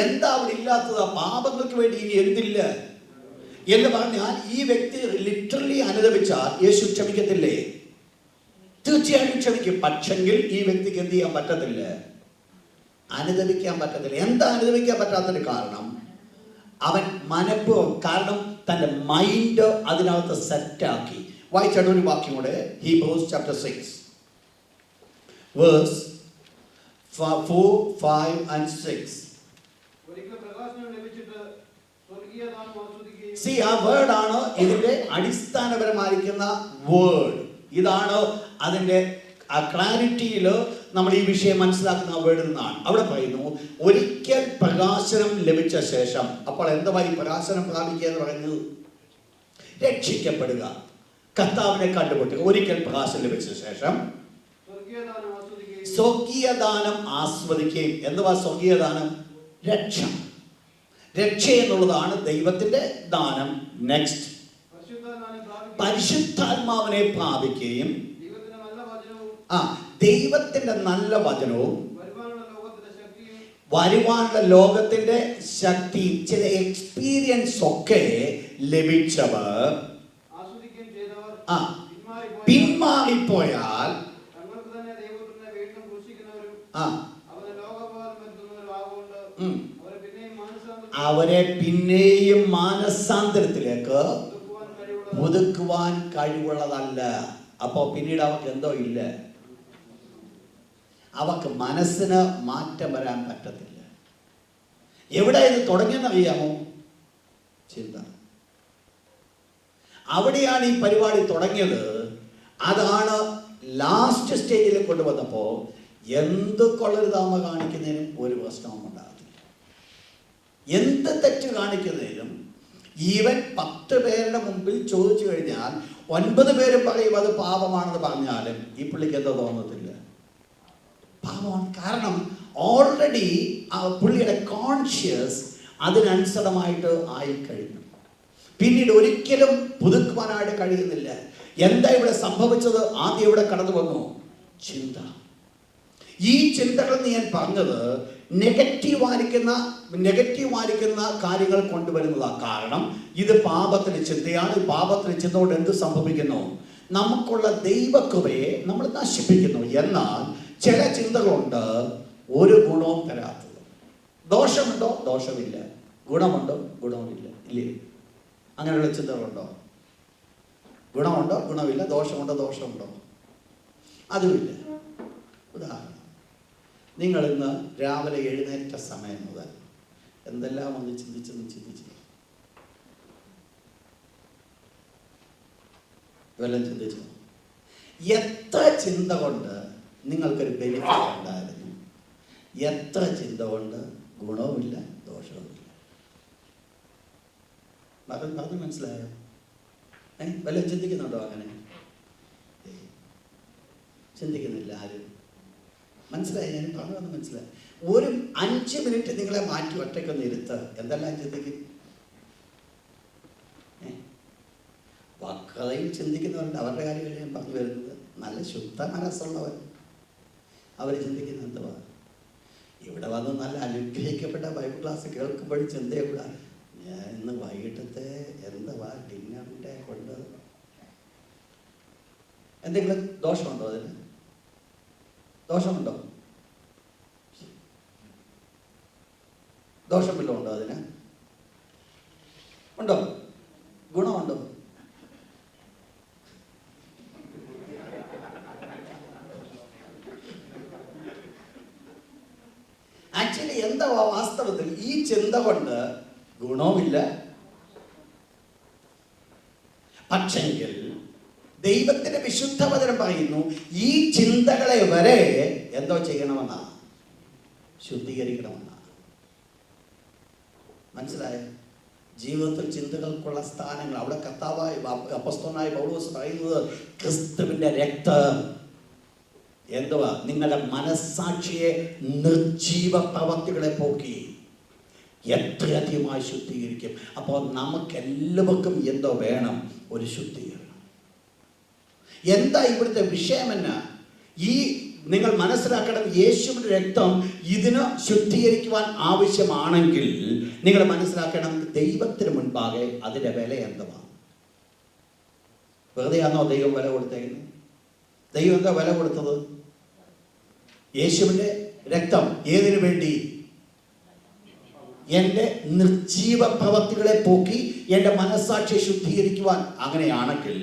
എന്താ അവിടെ ഇല്ലാത്തത്? പാപങ്ങൾക്ക് വേണ്ടി ഇനി എന്തില്ല എന്ന് പറഞ്ഞാൽ ഈ വ്യക്തി ലിറ്ററലി അനുദപിച്ചാൽ യേശു ക്ഷമിക്കത്തില്ലേ? തീർച്ചയായിട്ടും ക്ഷമിക്കും. പക്ഷെങ്കിൽ ഈ വ്യക്തിക്ക് എന്ത് ചെയ്യാൻ പറ്റത്തില്ല? അനുദപിക്കാൻ പറ്റത്തില്ല. എന്താ അനുദപിക്കാൻ പറ്റാത്തതിന് കാരണം? അവൻ മനഃപൂർവ്വം, കാരണം തൻ്റെ മൈൻഡ് അതിനകത്ത് സെറ്റാക്കി. വായിച്ചാണ് ഒരു വാക്യം കൂടെ, Hebrews chapter 6 verse 4, 5 and 6. See, ആ വേർഡാണ് ഇതിന്റെ അടിസ്ഥാനപരമായിരിക്കുന്ന വേർഡ്. ഇതാണ് അതിന്റെ ആ ക്ലാരിറ്റിയിൽ നമ്മൾ ഈ വിഷയം മനസ്സിലാക്കുന്ന വേർഡിൽ നിന്നാണ്. അവിടെ പറയുന്നു ഒരിക്കൽ പ്രകാശനം ലഭിച്ച ശേഷം. അപ്പോൾ എന്തുമായി പ്രകാശനം പ്രാപിക്കുക എന്ന് പറയുന്നത്? രക്ഷിക്കപ്പെടുക, കർത്താവിനെ കണ്ടുമുട്ടുക. ഒരിക്കൽ പ്രകാശനം ലഭിച്ച ശേഷം സ്വർഗീയദാനം ആസ്വദിക്കുകയും. എന്തുവാ സ്വർഗീയദാനം? രക്ഷ. രക്ഷ എന്നുള്ളതാണ് ദൈവത്തിന്റെ ദാനം. നെക്സ്റ്റ്, പരിശുദ്ധാത്മാവിനെ പ്രാപിക്കുകയും ദൈവത്തിന്റെ നല്ല വചനവും വരുവാനുള്ള ലോകത്തിന്റെ ശക്തിയും ചില എക്സ്പീരിയൻസ് ഒക്കെ ലഭിച്ചവർ പിന്മാറിപ്പോയാൽ അവരെ പിന്നെയും മാനസാന്തരത്തിലേക്ക് ഒതുക്കുവാൻ കഴിവുള്ളതല്ല. അപ്പോ പിന്നീട് അവർക്ക് എന്തോ ഇല്ല, അവർക്ക് മനസ്സിന് മാറ്റം വരാൻ പറ്റത്തില്ല. എവിടെ ഇത് തുടങ്ങിയെന്നറിയാമോ? ചിന്ത. അവിടെയാണ് ഈ പരിപാടി തുടങ്ങിയത്. അതാണ് ലാസ്റ്റ് സ്റ്റേജിൽ കൊണ്ടുവന്നപ്പോൾ എന്ത് കൊള്ളരുതാമ കാണിക്കുന്നതിനും ഒരു പ്രശ്നവും ഉണ്ടാകത്തില്ല. എന്ത് തെറ്റ് കാണിക്കുന്നതിനും ഈവൻ 10 പേരുടെ മുമ്പിൽ ചോദിച്ചു കഴിഞ്ഞാൽ 9 പേരും പറയും അത് പാപമാണെന്ന് പറഞ്ഞാലും ഈ പുള്ളിക്ക് എന്തോ തോന്നത്തില്ല, പാപമാണ്. കാരണം ഓൾറെഡി ആ പുള്ളിയുടെ കോൺഷ്യസ് അതിനനുസൃതമായിട്ട് ആയിക്കഴിഞ്ഞു. പിന്നീട് ഒരിക്കലും പുതുക്കുവാനായിട്ട് കഴിയുന്നില്ല. എന്താ ഇവിടെ സംഭവിച്ചത്? ആദ്യം ഇവിടെ കടന്നു വന്നു ചിന്ത. ഈ ചിന്തകൾ ഞാൻ പറഞ്ഞത് നെഗറ്റീവായിരിക്കുന്ന കാര്യങ്ങൾ കൊണ്ടുവരുന്നതാണ്. കാരണം ഇത് പാപത്തിന് ചിന്തയാണ്. പാപത്തിന് ചിന്ത കൊണ്ട് എന്ത് സംഭവിക്കുന്നു? നമുക്കുള്ള ദൈവകൃപയെ നമ്മൾ നശിപ്പിക്കുന്നു. എന്നാൽ ചില ചിന്തകളുണ്ട് ഒരു ഗുണവും തരാത്തത്. ദോഷമുണ്ടോ? ദോഷമില്ല. ഗുണമുണ്ടോ? ഗുണവുമില്ല. ഇല്ലേ? അങ്ങനെയുള്ള ചിന്തകളുണ്ടോ? ഗുണമുണ്ടോ? ഗുണമില്ല. ദോഷമുണ്ടോ? ദോഷമുണ്ടോ? അതുമില്ല. ഉദാഹരണം, നിങ്ങൾ ഇന്ന് രാവിലെ എഴുന്നേറ്റ സമയം മുതൽ എന്തെല്ലാം ഒന്ന് ചിന്തിച്ചു. ഇതെല്ലാം ചിന്തിച്ചു. എത്ര ചിന്ത കൊണ്ട് നിങ്ങൾക്കൊരു ബെനിഫിറ്റ് ഉണ്ടായിരുന്നു? എത്ര ചിന്ത കൊണ്ട് ഗുണവുമില്ല, ദോഷവുമില്ല? പറഞ്ഞു മനസ്സിലായോ? വല്ലതും ചിന്തിക്കുന്നുണ്ടോ? അങ്ങനെ ചിന്തിക്കുന്നില്ല ആരും. മനസ്സിലായി? ഞാൻ പറഞ്ഞു മനസ്സിലായി. ഒരു 5 മിനിറ്റ് നിങ്ങളെ മാറ്റി ഒറ്റയ്ക്കൊന്ന് ഇരുത്ത്. എന്തെല്ലാം ചിന്തിക്കും? വക്രതയിൽ ചിന്തിക്കുന്നവരുണ്ട്. അവരുടെ കാര്യങ്ങൾ ഞാൻ പറഞ്ഞു വരുന്നത്. നല്ല ശുദ്ധ മനസ്സുള്ളവർ അവർ ചിന്തിക്കുന്നത് എന്തുവാ? ഇവിടെ വന്ന് നല്ല അനുഗ്രഹിക്കപ്പെട്ട ബൈബിൾ ക്ലാസ് കേൾക്കുമ്പോഴും ചിന്തയെവിടെ? ഞാൻ ഇന്ന് വൈകിട്ടത്തെ എന്തുവാ ഡിന്നറിൻ്റെ കൊണ്ട് എന്തെങ്കിലും ദോഷമുണ്ടോ? അതിന് ദോഷമുണ്ടോ? ദോഷം വല്ലതും ഉണ്ടോ? അതിന് ഉണ്ടോ? ഗുണമുണ്ടോ? ആക്ച്വലി എന്താ വാസ്തവത്തിൽ ഈ ചിന്ത കൊണ്ട് ഗുണവുമില്ല. പക്ഷെങ്കിൽ ദൈവത്തിന്റെ വിശുദ്ധ വചനം പറയുന്നു ഈ ചിന്തകളെ വരെ എന്തോ ചെയ്യണമെന്നാണ്? ശുദ്ധീകരിക്കണമെന്നാണ്. മനസ്സിലായോ? ജീവിതത്തിൽ ചിന്തകൾക്കുള്ള സ്ഥാനങ്ങൾ അവിടെ കർത്താവായ അപ്പോസ്തലനായ പൗലോസ് പറയുന്നത് ക്രിസ്തുവിന്റെ രക്തം എന്തുവാ? നിങ്ങളുടെ മനസ്സാക്ഷിയെ നിർജീവ പ്രവൃത്തികളെ പോക്കി എത്രയധികമായി ശുദ്ധീകരിക്കും. അപ്പോൾ നമുക്കെല്ലാവർക്കും എന്തോ വേണം? ഒരു ശുദ്ധീകരണം. എന്താ ഇവിടുത്തെ വിഷയം? എന്നാ ഈ നിങ്ങൾ മനസ്സിലാക്കണം, യേശുവിന്റെ രക്തം ഇതിന് ശുദ്ധീകരിക്കുവാൻ ആവശ്യമാണെങ്കിൽ നിങ്ങൾ മനസ്സിലാക്കണം ദൈവത്തിന് മുൻപാകെ അതിന്റെ വില എന്തുവാണ്? വെറുതെയാണോ ദൈവം വില കൊടുത്തേക്കുന്നത്? ദൈവം എന്താ വില കൊടുത്തത്? യേശുവിന്റെ രക്തം ഏതിനു വേണ്ടി? എൻ്റെ നിർജീവ പ്രവൃത്തികളെ പോക്കി എൻ്റെ മനസ്സാക്ഷിയെ ശുദ്ധീകരിക്കുവാൻ. അങ്ങനെയാണെങ്കിൽ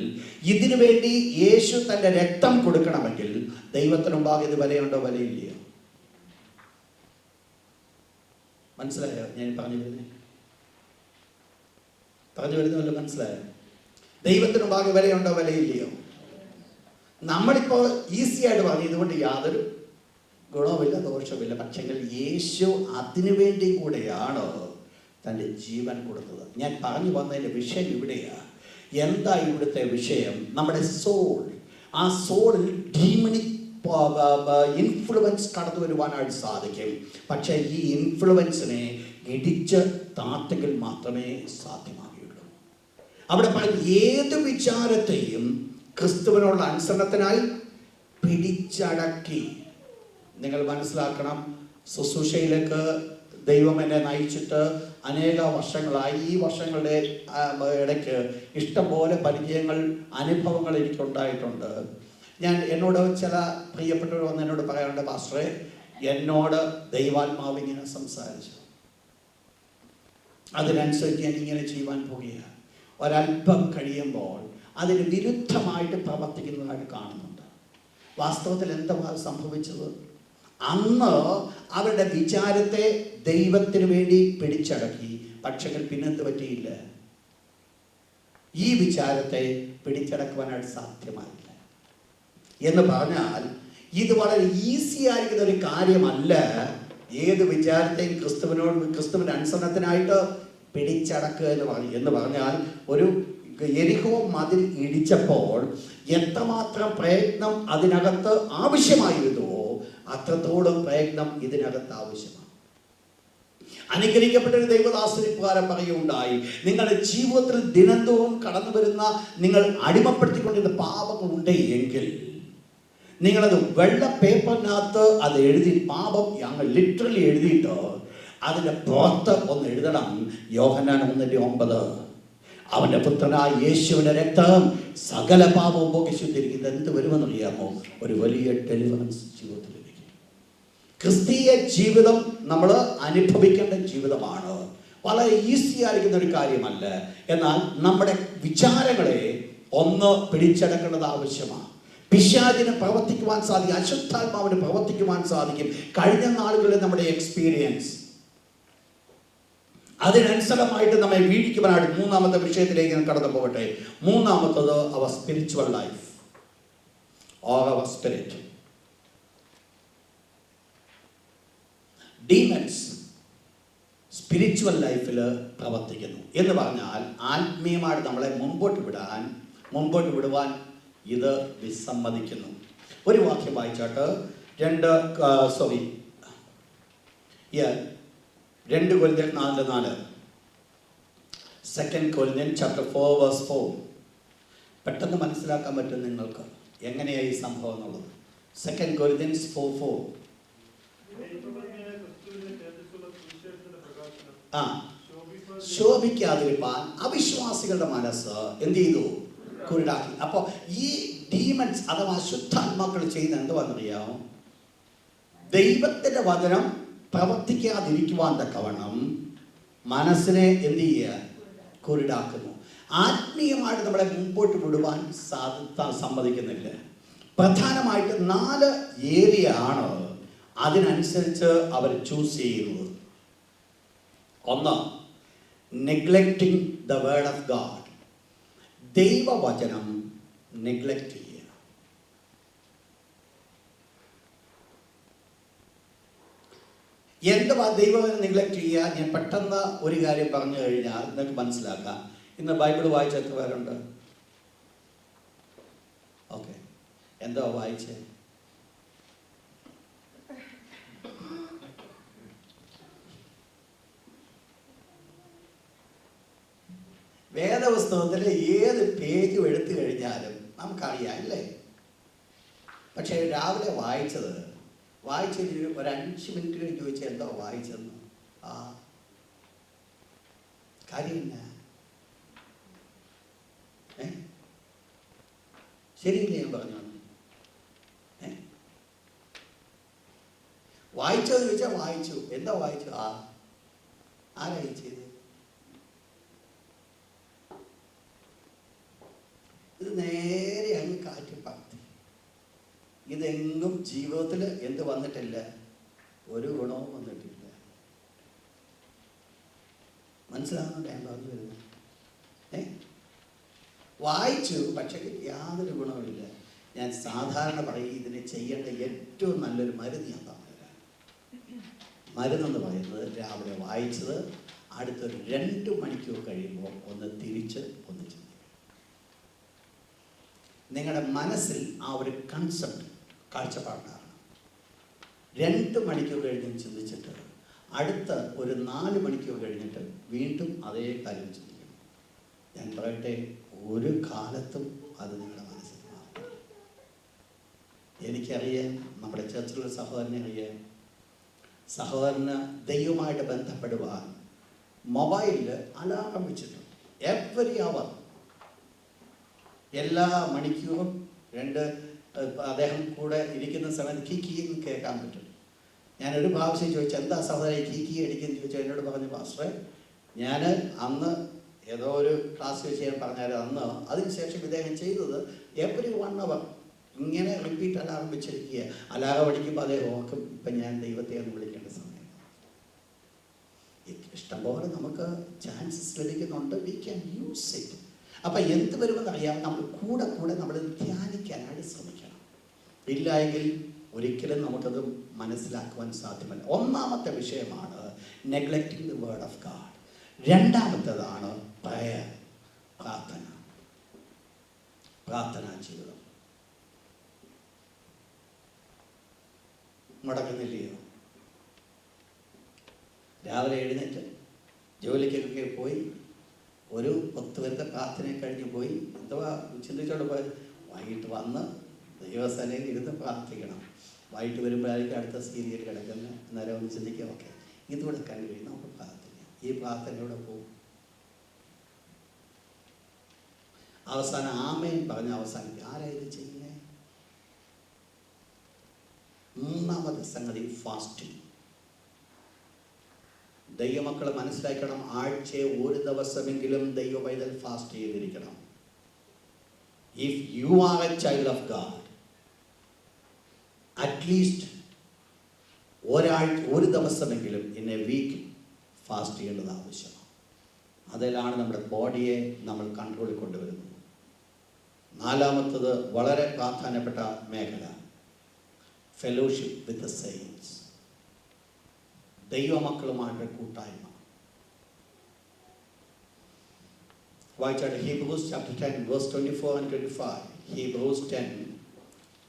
ഇതിനു വേണ്ടി യേശു തൻ്റെ രക്തം കൊടുക്കണമെങ്കിൽ ദൈവത്തിന് മുമ്പാകെ ഇത് വിലയുണ്ടോ? വിലയില്ല. മനസ്സിലായോ ഞാൻ പറഞ്ഞു വരുന്നല്ലോ? മനസ്സിലായോ? ദൈവത്തിന് മുമ്പാകെ വിലയുണ്ടോ വിലയില്ലയോ? നമ്മളിപ്പോൾ ഈസി ആയിട്ട് പറഞ്ഞു ഇതുകൊണ്ട് യാതൊരു ഗുണവുമില്ല ദോഷവുമില്ല. പക്ഷെങ്കിൽ യേശു അതിനു വേണ്ടി കൂടെയാണ് തൻ്റെ ജീവൻ കൊടുത്തത്. ഞാൻ പറഞ്ഞു വന്നതിൻ്റെ വിഷയം ഇവിടെയാണ്. എന്താ ഇവിടുത്തെ വിഷയം? നമ്മുടെ സോൾ. ആ സോളിൽ ഡീമണിക് ഇൻഫ്ലുവൻസ് കടന്നു വരുവാനായിട്ട് സാധിക്കും. പക്ഷേ ഈ ഇൻഫ്ലുവൻസിനെ ഇടിച്ച് താത്തെങ്കിൽ മാത്രമേ സാധ്യമാകുകയുള്ളൂ. അവിടെ പറഞ്ഞ ഏത് വിചാരത്തെയും ക്രിസ്തുവിനുള്ള അനുസരണത്തിനായി പിടിച്ചടക്കി. നിങ്ങൾ മനസ്സിലാക്കണം, ശുശ്രൂഷയിലേക്ക് ദൈവം എന്നെ നയിച്ചിട്ട് അനേക വർഷങ്ങളായി. ഈ വർഷങ്ങളുടെ ഇടയ്ക്ക് ഇഷ്ടംപോലെ പരിചയങ്ങൾ, അനുഭവങ്ങൾ എനിക്കുണ്ടായിട്ടുണ്ട്. എന്നോട് ചില പ്രിയപ്പെട്ടവർ വന്ന് എന്നോട് പറയാറുണ്ട്, പാസ്റ്ററെ എന്നോട് ദൈവാത്മാവ് ഇങ്ങനെ സംസാരിച്ചു, അതിനനുസരിച്ച് ഞാൻ ഇങ്ങനെ ചെയ്യുവാൻ പോകുകയാണ്. ഒരല്പം കഴിയുമ്പോൾ അതിന് വിരുദ്ധമായിട്ട് പ്രവർത്തിക്കുന്നതായിട്ട് കാണുന്നുണ്ട്. വാസ്തവത്തിൽ എന്താ സംഭവിച്ചത്? അന്ന് അവരുടെ വിചാരത്തെ ദൈവത്തിന് വേണ്ടി പിടിച്ചടക്കി. പക്ഷേ പിന്നെന്ത് പറ്റിയില്ല? ഈ വിചാരത്തെ പിടിച്ചടക്കുവാനായിട്ട് സാധ്യമായില്ല. എന്ന് പറഞ്ഞാൽ ഇത് വളരെ ഈസി ആയിരിക്കുന്ന ഒരു കാര്യമല്ല. ഏത് വിചാരത്തെയും ക്രിസ്തുവിൻ്റെ അനുസരണത്തിനായിട്ട് പിടിച്ചടക്കുക എന്ന് പറഞ്ഞാൽ ഒരു യെരിഹോ മതിൽ ഇടിച്ചപ്പോൾ എത്രമാത്രം പ്രയത്നം അതിനകത്ത് ആവശ്യമായിരുന്നുവോ അത്രത്തോളം പ്രയത്നം ഇതിനകത്ത് ആവശ്യമാണ്. അനുഗ്രഹിക്കപ്പെട്ട ഒരു ദൈവദാസനിപ്രകാരം പറയുകയുണ്ടായി, നിങ്ങളുടെ ജീവിതത്തിൽ ദിനംതോറും കടന്നു വരുന്ന നിങ്ങൾ അടിമപ്പെടുത്തിക്കൊണ്ടിരുന്ന പാപങ്ങളുണ്ട് എങ്കിൽ നിങ്ങളത് വെള്ള പേപ്പറിനകത്ത് അത് എഴുതി, പാപം ഞങ്ങൾ ലിറ്ററലി എഴുതിയിട്ട് അതിൻ്റെ പുറത്ത് ഒന്ന് എഴുതണം. യോഹന്നാൻ 1:9 അവൻ്റെ പുത്രനായ യേശുവിൻ്റെ രക്തം സകല പാപവും പോക്കി ശുദ്ധീകരിക്കുന്നത്. എന്ത് വരുമെന്നറിയാമോ? ഒരു വലിയ ഡെലിവറൻസ് ജീവിതത്തിലേക്ക്. ക്രിസ്തീയ ജീവിതം നമ്മൾ അനുഭവിക്കേണ്ട ജീവിതമാണ്. വളരെ ഈസി ആയിരിക്കുന്ന ഒരു കാര്യമല്ല. എന്നാൽ നമ്മുടെ വിചാരങ്ങളെ ഒന്ന് പിടിച്ചടക്കേണ്ടത് ആവശ്യമാണ്. പിശാചിന് പ്രവർത്തിക്കുവാൻ സാധിക്കും, അശുദ്ധാത്മാവിന് പ്രവർത്തിക്കുവാൻ സാധിക്കും. കഴിഞ്ഞ നാളുകളിൽ നമ്മുടെ എക്സ്പീരിയൻസ് അതിനനുസരമായിട്ട് നമ്മെ വീഴിക്കുവാനായിട്ട് മൂന്നാമത്തെ വിഷയത്തിലേക്ക് ഞാൻ കടന്നു പോകട്ടെ. മൂന്നാമത്തത് our spiritual life or our spirit. Demons spiritual ലൈഫിൽ പ്രവർത്തിക്കുന്നു എന്ന് പറഞ്ഞാൽ ആത്മീയമായിട്ട് നമ്മളെ മുമ്പോട്ട് വിടുവാൻ ഇത് വിസമ്മതിക്കുന്നു. ഒരു വാക്യം വായിച്ചാട്ട് 2 Corinthians 4:4. 2 Corinthians chapter 4 verse 4. പെട്ടെന്ന് മനസ്സിലാക്കാൻ പറ്റും നിങ്ങൾക്ക് എങ്ങനെയാ ഈ സംഭവം എന്നുള്ളത്. 2 Corinthians 4:4. ശോഭിക്കാതിരിപ്പാൻ അവിശ്വാസികളുടെ മനസ്സ് എന്ത് ചെയ്തു? കുരുടാക്കി. അപ്പോൾ ഈ ഡീമൻസ് അഥവാ അശുദ്ധാത്മാക്കൾ ചെയ്യുന്ന എന്തുവാണെന്നറിയാമോ? ദൈവത്തിൻ്റെ വചനം പ്രവർത്തിക്കാതിരിക്കുവാൻ തക്കവണ്ണം മനസ്സിനെ എന്ത് ചെയ്യുക? കുരുടാക്കുന്നു. ആത്മീയമായിട്ട് നമ്മളെ മുമ്പോട്ട് വിടുവാൻ സമ്മതിക്കുന്നില്ല. പ്രധാനമായിട്ട് 4 ഏരിയ ആണ് അതിനനുസരിച്ച് അവർ ചൂസ് ചെയ്യുന്നത്. ഒന്ന്, neglecting the word of God. ദൈവവചനം നെഗ്ലക്റ്റ് ചെയ്യുക. എന്തുവാ ദൈവവചനം നെഗ്ലക്റ്റ് ചെയ്യുക? ഞാൻ പെട്ടെന്ന് ഒരു കാര്യം പറഞ്ഞു കഴിഞ്ഞാൽ നിങ്ങൾക്ക് മനസ്സിലാക്കാം. ഇന്ന് ബൈബിൾ വായിച്ച എത്ര പേരുണ്ട്? ഓക്കെ, എന്താ വായിച്ചേ? വേദപുസ്തകത്തിലെ ഏത് പേജും എടുത്തു കഴിഞ്ഞാലും നമുക്കറിയാം അല്ലേ? പക്ഷേ രാവിലെ വായിച്ചത് ഒരു 5 മിനിറ്റ് കഴിഞ്ഞ് ചോദിച്ചാൽ എന്താ വായിച്ചെന്ന് കാര്യമില്ല. ശരിയില്ല ഞാൻ പറഞ്ഞു. വായിച്ചതെന്ന് ചോദിച്ചാൽ വായിച്ചു. എന്താ വായിച്ചു? ആരായി ചെയ്ത്? ഇത് നേരെ അങ്ങ് കാറ്റി പറത്തി. ഇതെങ്ങും ജീവിതത്തിൽ എന്ത് വന്നിട്ടില്ല? ഒരു ഗുണവും വന്നിട്ടില്ല. മനസ്സിലാകുന്നുണ്ട് ഞാൻ പറഞ്ഞു വരുന്നത്? വായിച്ചു, പക്ഷേ യാതൊരു ഗുണവുമില്ല. ഞാൻ സാധാരണ പറയും, ഇതിനെ ചെയ്യേണ്ട ഏറ്റവും നല്ലൊരു മരുന്ന് ഞാൻ പറഞ്ഞുതരാം. മരുന്നെന്ന് പറയുന്നത് രാവിലെ വായിച്ചത് അടുത്തൊരു 2 മണിക്കൂർ കഴിയുമ്പോൾ ഒന്ന് തിരിച്ച് ഒന്ന് ചിന്തിക്കും. നിങ്ങളുടെ മനസ്സിൽ ആ ഒരു കൺസെപ്റ്റ് കാഴ്ചപ്പാടാണ്. 2 മണിക്കൂർ കഴിഞ്ഞ് ചിന്തിച്ചിട്ട് അടുത്ത ഒരു 4 മണിക്കൂർ കഴിഞ്ഞിട്ട് വീണ്ടും അതേ കാര്യം ചിന്തിക്കണം. ഞാൻ പറയട്ടെ, ഒരു കാലത്തും അത് നിങ്ങളുടെ മനസ്സിൽ മാറും. എനിക്കറിയാം, നമ്മുടെ ചർച്ചിലുള്ള സഹോദരനെ അറിയാം. സഹോദരന് ദൈവമായിട്ട് ബന്ധപ്പെടുവാൻ മൊബൈലിൽ അലാറം വെച്ചിട്ടുണ്ട്. എവറി അവർ, എല്ലാ മണിക്കൂറും അദ്ദേഹം കൂടെ ഇരിക്കുന്ന സമയത്ത് കീന്ന് കേൾക്കാൻ പറ്റും. ഞാനൊരു പ്രാവശ്യം ചോദിച്ചു, എന്താ സഹോദരൻ കീ അടിക്കുന്നു ചോദിച്ചാൽ എന്നോട് പറഞ്ഞു, പാസ്റ്ററെ ഞാൻ അന്ന് ഏതോ ഒരു ക്ലാസ് വെച്ച് ഞാൻ പറഞ്ഞാൽ അന്ന് അതിനുശേഷം ഇദ്ദേഹം ചെയ്തത് എവറി 1 അവർ ഇങ്ങനെ റിപ്പീറ്റ് അലാറം വെച്ചിരിക്കുക. അലാറം അടിക്കുമ്പോൾ അദ്ദേഹം ഓർക്കും, ഇപ്പം ഞാൻ ദൈവത്തെ ഒന്ന് വിളിക്കേണ്ട സമയം. ഇഷ്ടംപോലെ നമുക്ക് ചാൻസസ് ലഭിക്കുന്നുണ്ട്. We can use it. അപ്പം എന്ത് വരുമെന്ന് അറിയാം, നമ്മൾ കൂടെ നമ്മൾ ധ്യാനിക്കാനായിട്ട് ശ്രമിക്കണം. ഇല്ല എങ്കിൽ ഒരിക്കലും നമുക്കത് മനസ്സിലാക്കുവാൻ സാധ്യമല്ല. ഒന്നാമത്തെ വിഷയമാണ് neglecting the word of God. രണ്ടാമത്തേതാണ് പ്രയർ, പ്രാർത്ഥനാ ജീവിതം. മുടക്കുന്നില്ലയോ? രാവിലെ എഴുന്നേറ്റ് ജോലിക്കൊക്കെ പോയി ഒരു 10 പേരുടെ പ്രാർത്ഥനയെ കഴിഞ്ഞ് പോയി എന്തുവാ ചിന്തിച്ചോണ്ട് പോയത്? വൈകിട്ട് വന്ന് ദൈവസ്ഥലയിൽ ഇരുന്ന് പ്രാർത്ഥിക്കണം. വൈകിട്ട് വരുമ്പോഴായിരിക്കും അടുത്ത സീരിയൽ കിടക്കുന്നത്. അന്നേരം ഒന്ന് ചിന്തിക്കുക, ഓക്കെ ഇതുകൂടെ കഴിഞ്ഞ് നമുക്ക് പ്രാർത്ഥിക്കാം. ഈ പ്രാർത്ഥനയോടെ പോകും. അവസാനം ആമേൻ പറഞ്ഞ് അവസാനിക്കും. ആരാ ഇത് ചെയ്യുന്നത്? മൂന്നാമത്തെ സംഗതി ഫാസ്റ്റിംഗ്. ദൈവമക്കൾ മനസ്സിലാക്കണം, ആഴ്ചയെ 1 ദിവസമെങ്കിലും ദൈവ പൈതൽ ഫാസ്റ്റ് ചെയ്തിരിക്കണം. If you are A child of God, at least ഒരു ദിവസമെങ്കിലും ഇൻ എ വീക്ക് ഫാസ്റ്റ് ചെയ്യേണ്ടത് ആവശ്യമാണ്. അതിലാണ് നമ്മുടെ ബോഡിയെ നമ്മൾ കൺട്രോളിൽ കൊണ്ടുവരുന്നത്. നാലാമത്തത് വളരെ പ്രാധാന്യപ്പെട്ട മേഖല, ഫെലോഷിപ്പ് വിത്ത് ദ സെയിൻറ്റ്സ്. ദൈവമക്കളുമായിട്ട് കൂട്ടായ്മ. വായിച്ചാട്ട് Hebrews chapter 10 verse 24 and 25. Hebrews 10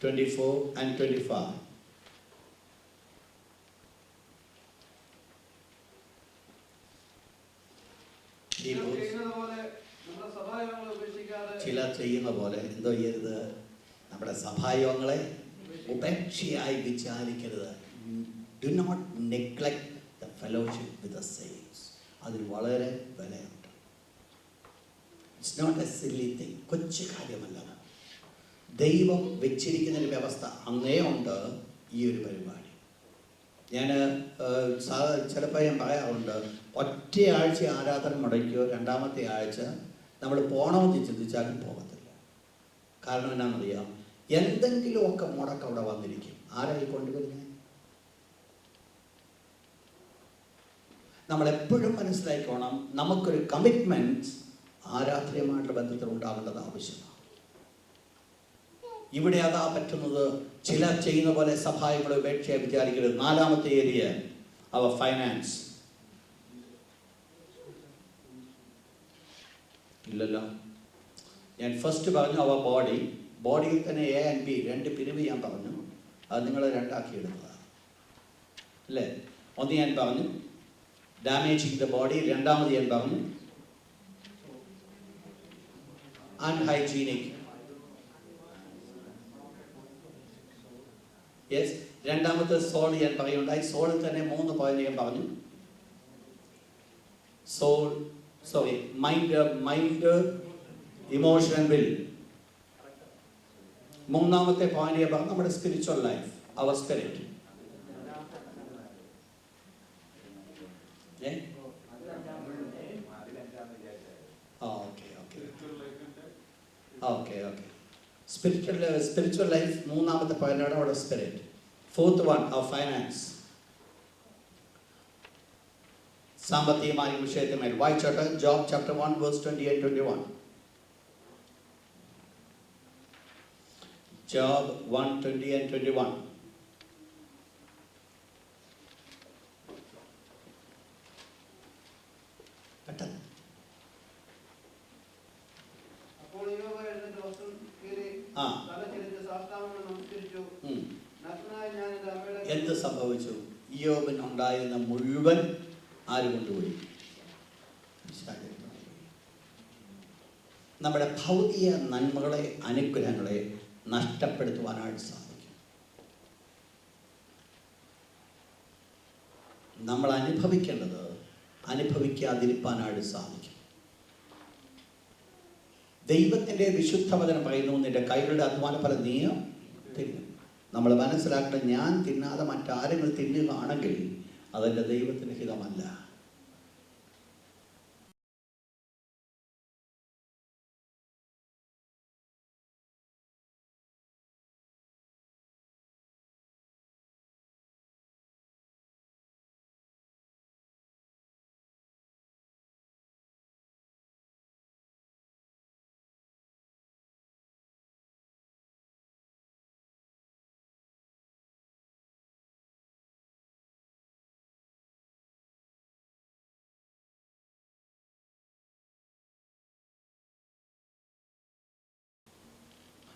24 and 25. ചിലർ ചെയ്യുന്ന പോലെ എന്തോ ചെയ്യരുത്, നമ്മുടെ സഭായോഗങ്ങളെ ഉപേക്ഷയായി വിചാരിക്കരുത്. Do not neglect the fellowship with the saints. അതിൽ വളരെ വിലയുണ്ട്. It's not a silly thing. കൊച്ചു കാര്യമല്ല. ദൈവം വെച്ചിരിക്കുന്നൊരു വ്യവസ്ഥ അന്നേ ഉണ്ട് ഈ ഒരു പരിപാടി. ഞാൻ ചിലപ്പോൾ ഞാൻ പറയാറുണ്ട്, ഒറ്റയാഴ്ച ആരാധന മുടക്കിയോ 2-ാമത്തെ ആഴ്ച നമ്മൾ പോകണമെന്ന് ചിന്തിച്ചാലും പോകത്തില്ല. കാരണം എന്നാണെന്നറിയാം, എന്തെങ്കിലുമൊക്കെ മുടക്കം അവിടെ വന്നിരിക്കും. ആരായി കൊണ്ടുവരുന്നത്? നമ്മളെപ്പോഴും മനസ്സിലാക്കണം, നമുക്കൊരു കമ്മിറ്റ്മെൻറ്റ് ആരാധനയുമായിട്ട് ബന്ധത്തിൽ ഉണ്ടാകേണ്ടത് ആവശ്യമാണ്. ഇവിടെ അതാ പറ്റുന്നത്. ചിലർ ചെയ്യുന്ന പോലെ സഭായങ്ങളെ ഉപേക്ഷയെ വിചാരിക്കരുത്. 4-ാമത്തെ ഏരിയ, അവർ ഫൈനാൻസ്. ഇല്ലല്ലോ, ഞാൻ ഫസ്റ്റ് പറഞ്ഞു അവർ ബോഡിയിൽ തന്നെ എ ആൻഡ് ബി 2 പിരിവ് ഞാൻ പറഞ്ഞു. അത് നിങ്ങൾ 2ആക്കി എടുത്തതാണ് അല്ലേ? ഒന്ന് ഞാൻ പറഞ്ഞു ഡാമേജിങ് ദ ബോഡി. 2-ാമത് ഞാൻ പറഞ്ഞു അൺഹൈജീനിക്. യെസ്. 2-ാമത്തെ സോൾ ഞാൻ പറയുണ്ടായി. സോളിൽ തന്നെ 3 പോയിന്റ് ഞാൻ പറഞ്ഞു. Mind, emotion and will. 3-ാമത്തെ പോയിന്റ് ഞാൻ പറഞ്ഞു നമ്മുടെ spiritual life, our spirit. Spiritual life 3-ാമത്തെ പോയിന്റാണ് അവിടെ spirit. 4th one, our finance. സാമ്പത്തികമായ വിഷയത്തിന്മേൽ. വായിച്ചോട്ടെ, Job chapter 1 verse 20 and 21. Job 1:20 and 21. പെട്ടെന്ന്. അപ്പോൾ യോബ് എഴുന്നേറ്റ് വസ്ത്രം കീറി തല ചെരിഞ്ഞ് സാഷ്ടാംഗം നമസ്കരിച്ചു. നഗ്നനായ ഞാൻ എൻ്റെ അമ്മയുടെ എന്ത് സംഭവിച്ചു? ഇയ്യോബിനുണ്ടായിരുന്ന മുഴുവൻ ആര് കൊണ്ടുപോയി? നമ്മുടെ ഭൗതിക നന്മകളെ, അനുഗ്രഹങ്ങളെ നഷ്ടപ്പെടുത്തുവാനായിട്ട് സാധിക്കും. നമ്മൾ അനുഭവിക്കേണ്ടത് അനുഭവിക്കാതിരിക്കാനായിട്ട് സാധിക്കും. ദൈവത്തിൻ്റെ വിശുദ്ധ വചനം പറയുന്നു, നിന്റെ കൈകളുടെ അധ്വാന ഫലം നീ തിന്നും. നമ്മൾ മനസ്സിലാക്കേണ്ടത്, ഞാൻ തിന്നാതെ മറ്റാരെങ്കിലും തിന്നുകയാണെങ്കിൽ അതെൻ്റെ ദൈവത്തിന് ഹിതമല്ല.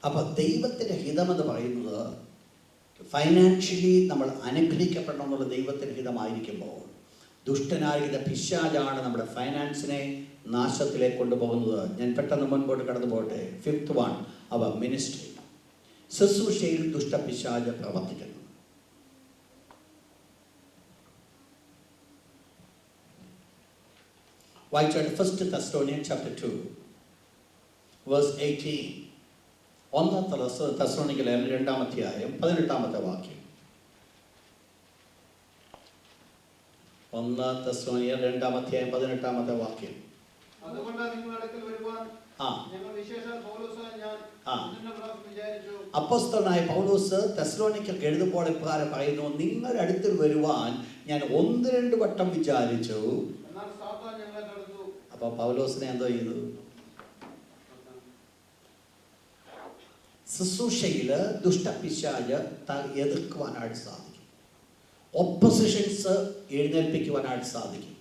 അപ്പോൾ ദൈവത്തിൻ്റെ ഹിതമെന്ന് പറയുന്നത് ഫൈനാൻഷ്യലി നമ്മൾ അനുഗ്രഹിക്കപ്പെടണം എന്നുള്ള ദൈവത്തിൻ്റെ ഹിതമായിരിക്കുമ്പോൾ, ദുഷ്ടനായ പിശാചാണ് നമ്മുടെ ഫൈനാൻസിനെ നാശത്തിലേക്ക് കൊണ്ടുപോകുന്നത്. ഞാൻ പെട്ടെന്ന് മുൻപോട്ട് കടന്നു പോകട്ടെ. 5th one, അവർ മിനിസ്ട്രി. ശുശ്രൂഷയിൽ ദുഷ്ടപിശാച് പ്രവർത്തിക്കുന്നു. വായിച്ചാൽ 1 Thessalonians chapter 2 verse 18. 1 തെസ്സലോനിക്കയിലെ 2-ാം അധ്യായം 18-ാമത്തെ വാക്യം. 1 തെസ്സലോനിക്കർ 2-ാം അധ്യായം 18-ാമത്തെ വാക്യം. അതുകൊണ്ട് നിങ്ങളുടെ അടുക്കൽ വരുവാൻ ഞങ്ങൾ വിശേഷാൽ പൗലോസായ ഞാൻ വിചാരിച്ചു. അപ്പോസ്തലനായ പൗലോസ് തെസ്സലോനിക്കർക്ക് എഴുതുമ്പോൾ ഇപ്രകാരം പറയുന്നു, നിങ്ങളുടെ അടുത്തിൽ വരുവാൻ ഞാൻ 1-2 വട്ടം വിചാരിച്ചു. എന്നാൽ സാത്താൻ ഞങ്ങളെ തടുത്തു. അപ്പൊ പൗലോസിനെ എന്തോ ചെയ്തു? ശുശ്രൂഷയില് ദുഷ്ടപിശാച് എതിർക്കുവാനായിട്ട് സാധിക്കും. ഒപ്പോസിഷൻസ് എഴുന്നേൽപ്പിക്കുവാനായിട്ട് സാധിക്കും.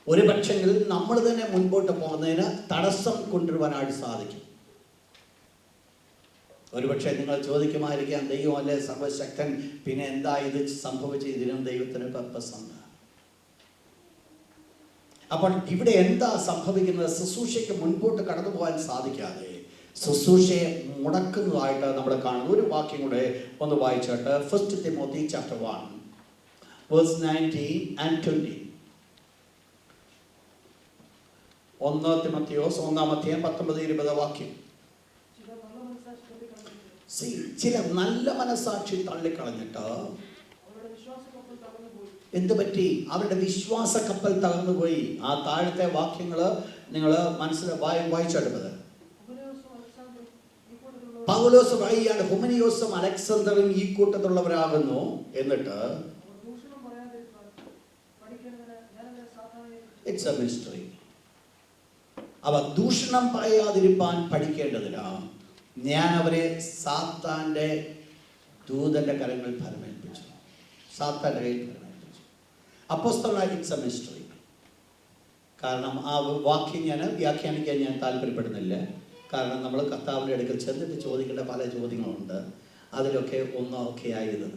ഒരു പക്ഷെങ്കിൽ നമ്മൾ തന്നെ മുൻപോട്ട് പോകുന്നതിന് തടസ്സം കൊണ്ടുവരുവാനായിട്ട് സാധിക്കും. ഒരുപക്ഷെ നിങ്ങൾ ചോദിക്കുമായിരിക്കാം, ദൈവമല്ലേ സർവശക്തൻ, പിന്നെ എന്താ ഇത് സംഭവിച്ച? ഇതിനും ദൈവത്തിന് പർപ്പസ് ഉണ്ട്. അപ്പോൾ ഇവിടെ എന്താ സംഭവിക്കുന്നത്? ശുശ്രൂഷയ്ക്ക് മുൻപോട്ട് കടന്നു പോകാൻ സാധിക്കാതെ ശുശ്രൂഷയെ മുടക്കുന്നതായിട്ട് നമ്മൾ കാണുന്നു. ഒരു വാക്യം കൂടെ ഒന്ന് വായിച്ചിട്ട് 1 Timothy chapter 1 verse 19 and 20. 1 Timotheos 1-ാം അധ്യായം 19-20 വാക്യം. ചില നല്ല മനസാക്ഷി തള്ളിക്കളഞ്ഞിട്ട് എന്ത് പറ്റി? അവരുടെ വിശ്വാസ കപ്പൽ തകർന്നുപോയി. ആ താഴത്തെ വാക്യങ്ങൾ നിങ്ങൾ വായിച്ചെടുത്തത്. പൗലോസ് പറയുകയാണ്, ഹുമനിയോസും അലക്സാണ്ടറും ഈ കൂട്ടത്തിലുള്ളവരാകുന്നു. എന്നിട്ട് ഇറ്റ്സ് എ മിസ്റ്ററി. അവ ദൂഷണം പറയാതിരിക്കാൻ പഠിക്കേണ്ടതിനാ ഞാൻ അവരെ സാത്താന്റെ ദൂതന്റെ കരങ്ങളിൽ ഫലമേൽപ്പിച്ചു. സാത്താന്റെ കയ്യിൽ ഫലമേൽപ്പിച്ചു. അപ്പോസ്തലനായ ഇറ്റ്സ് എ മിസ്റ്ററി. കാരണം ആ വാക്യം ഞാൻ വ്യാഖ്യാനിക്കാൻ ഞാൻ താല്പര്യപ്പെടുന്നില്ല. കാരണം നമ്മൾ കർത്താവിൻ്റെ അടുക്കൽ ചെന്നിട്ട് ചോദിക്കേണ്ട പല ചോദ്യങ്ങളുണ്ട്. അതിലൊക്കെ ഒന്നൊക്കെ ആയത്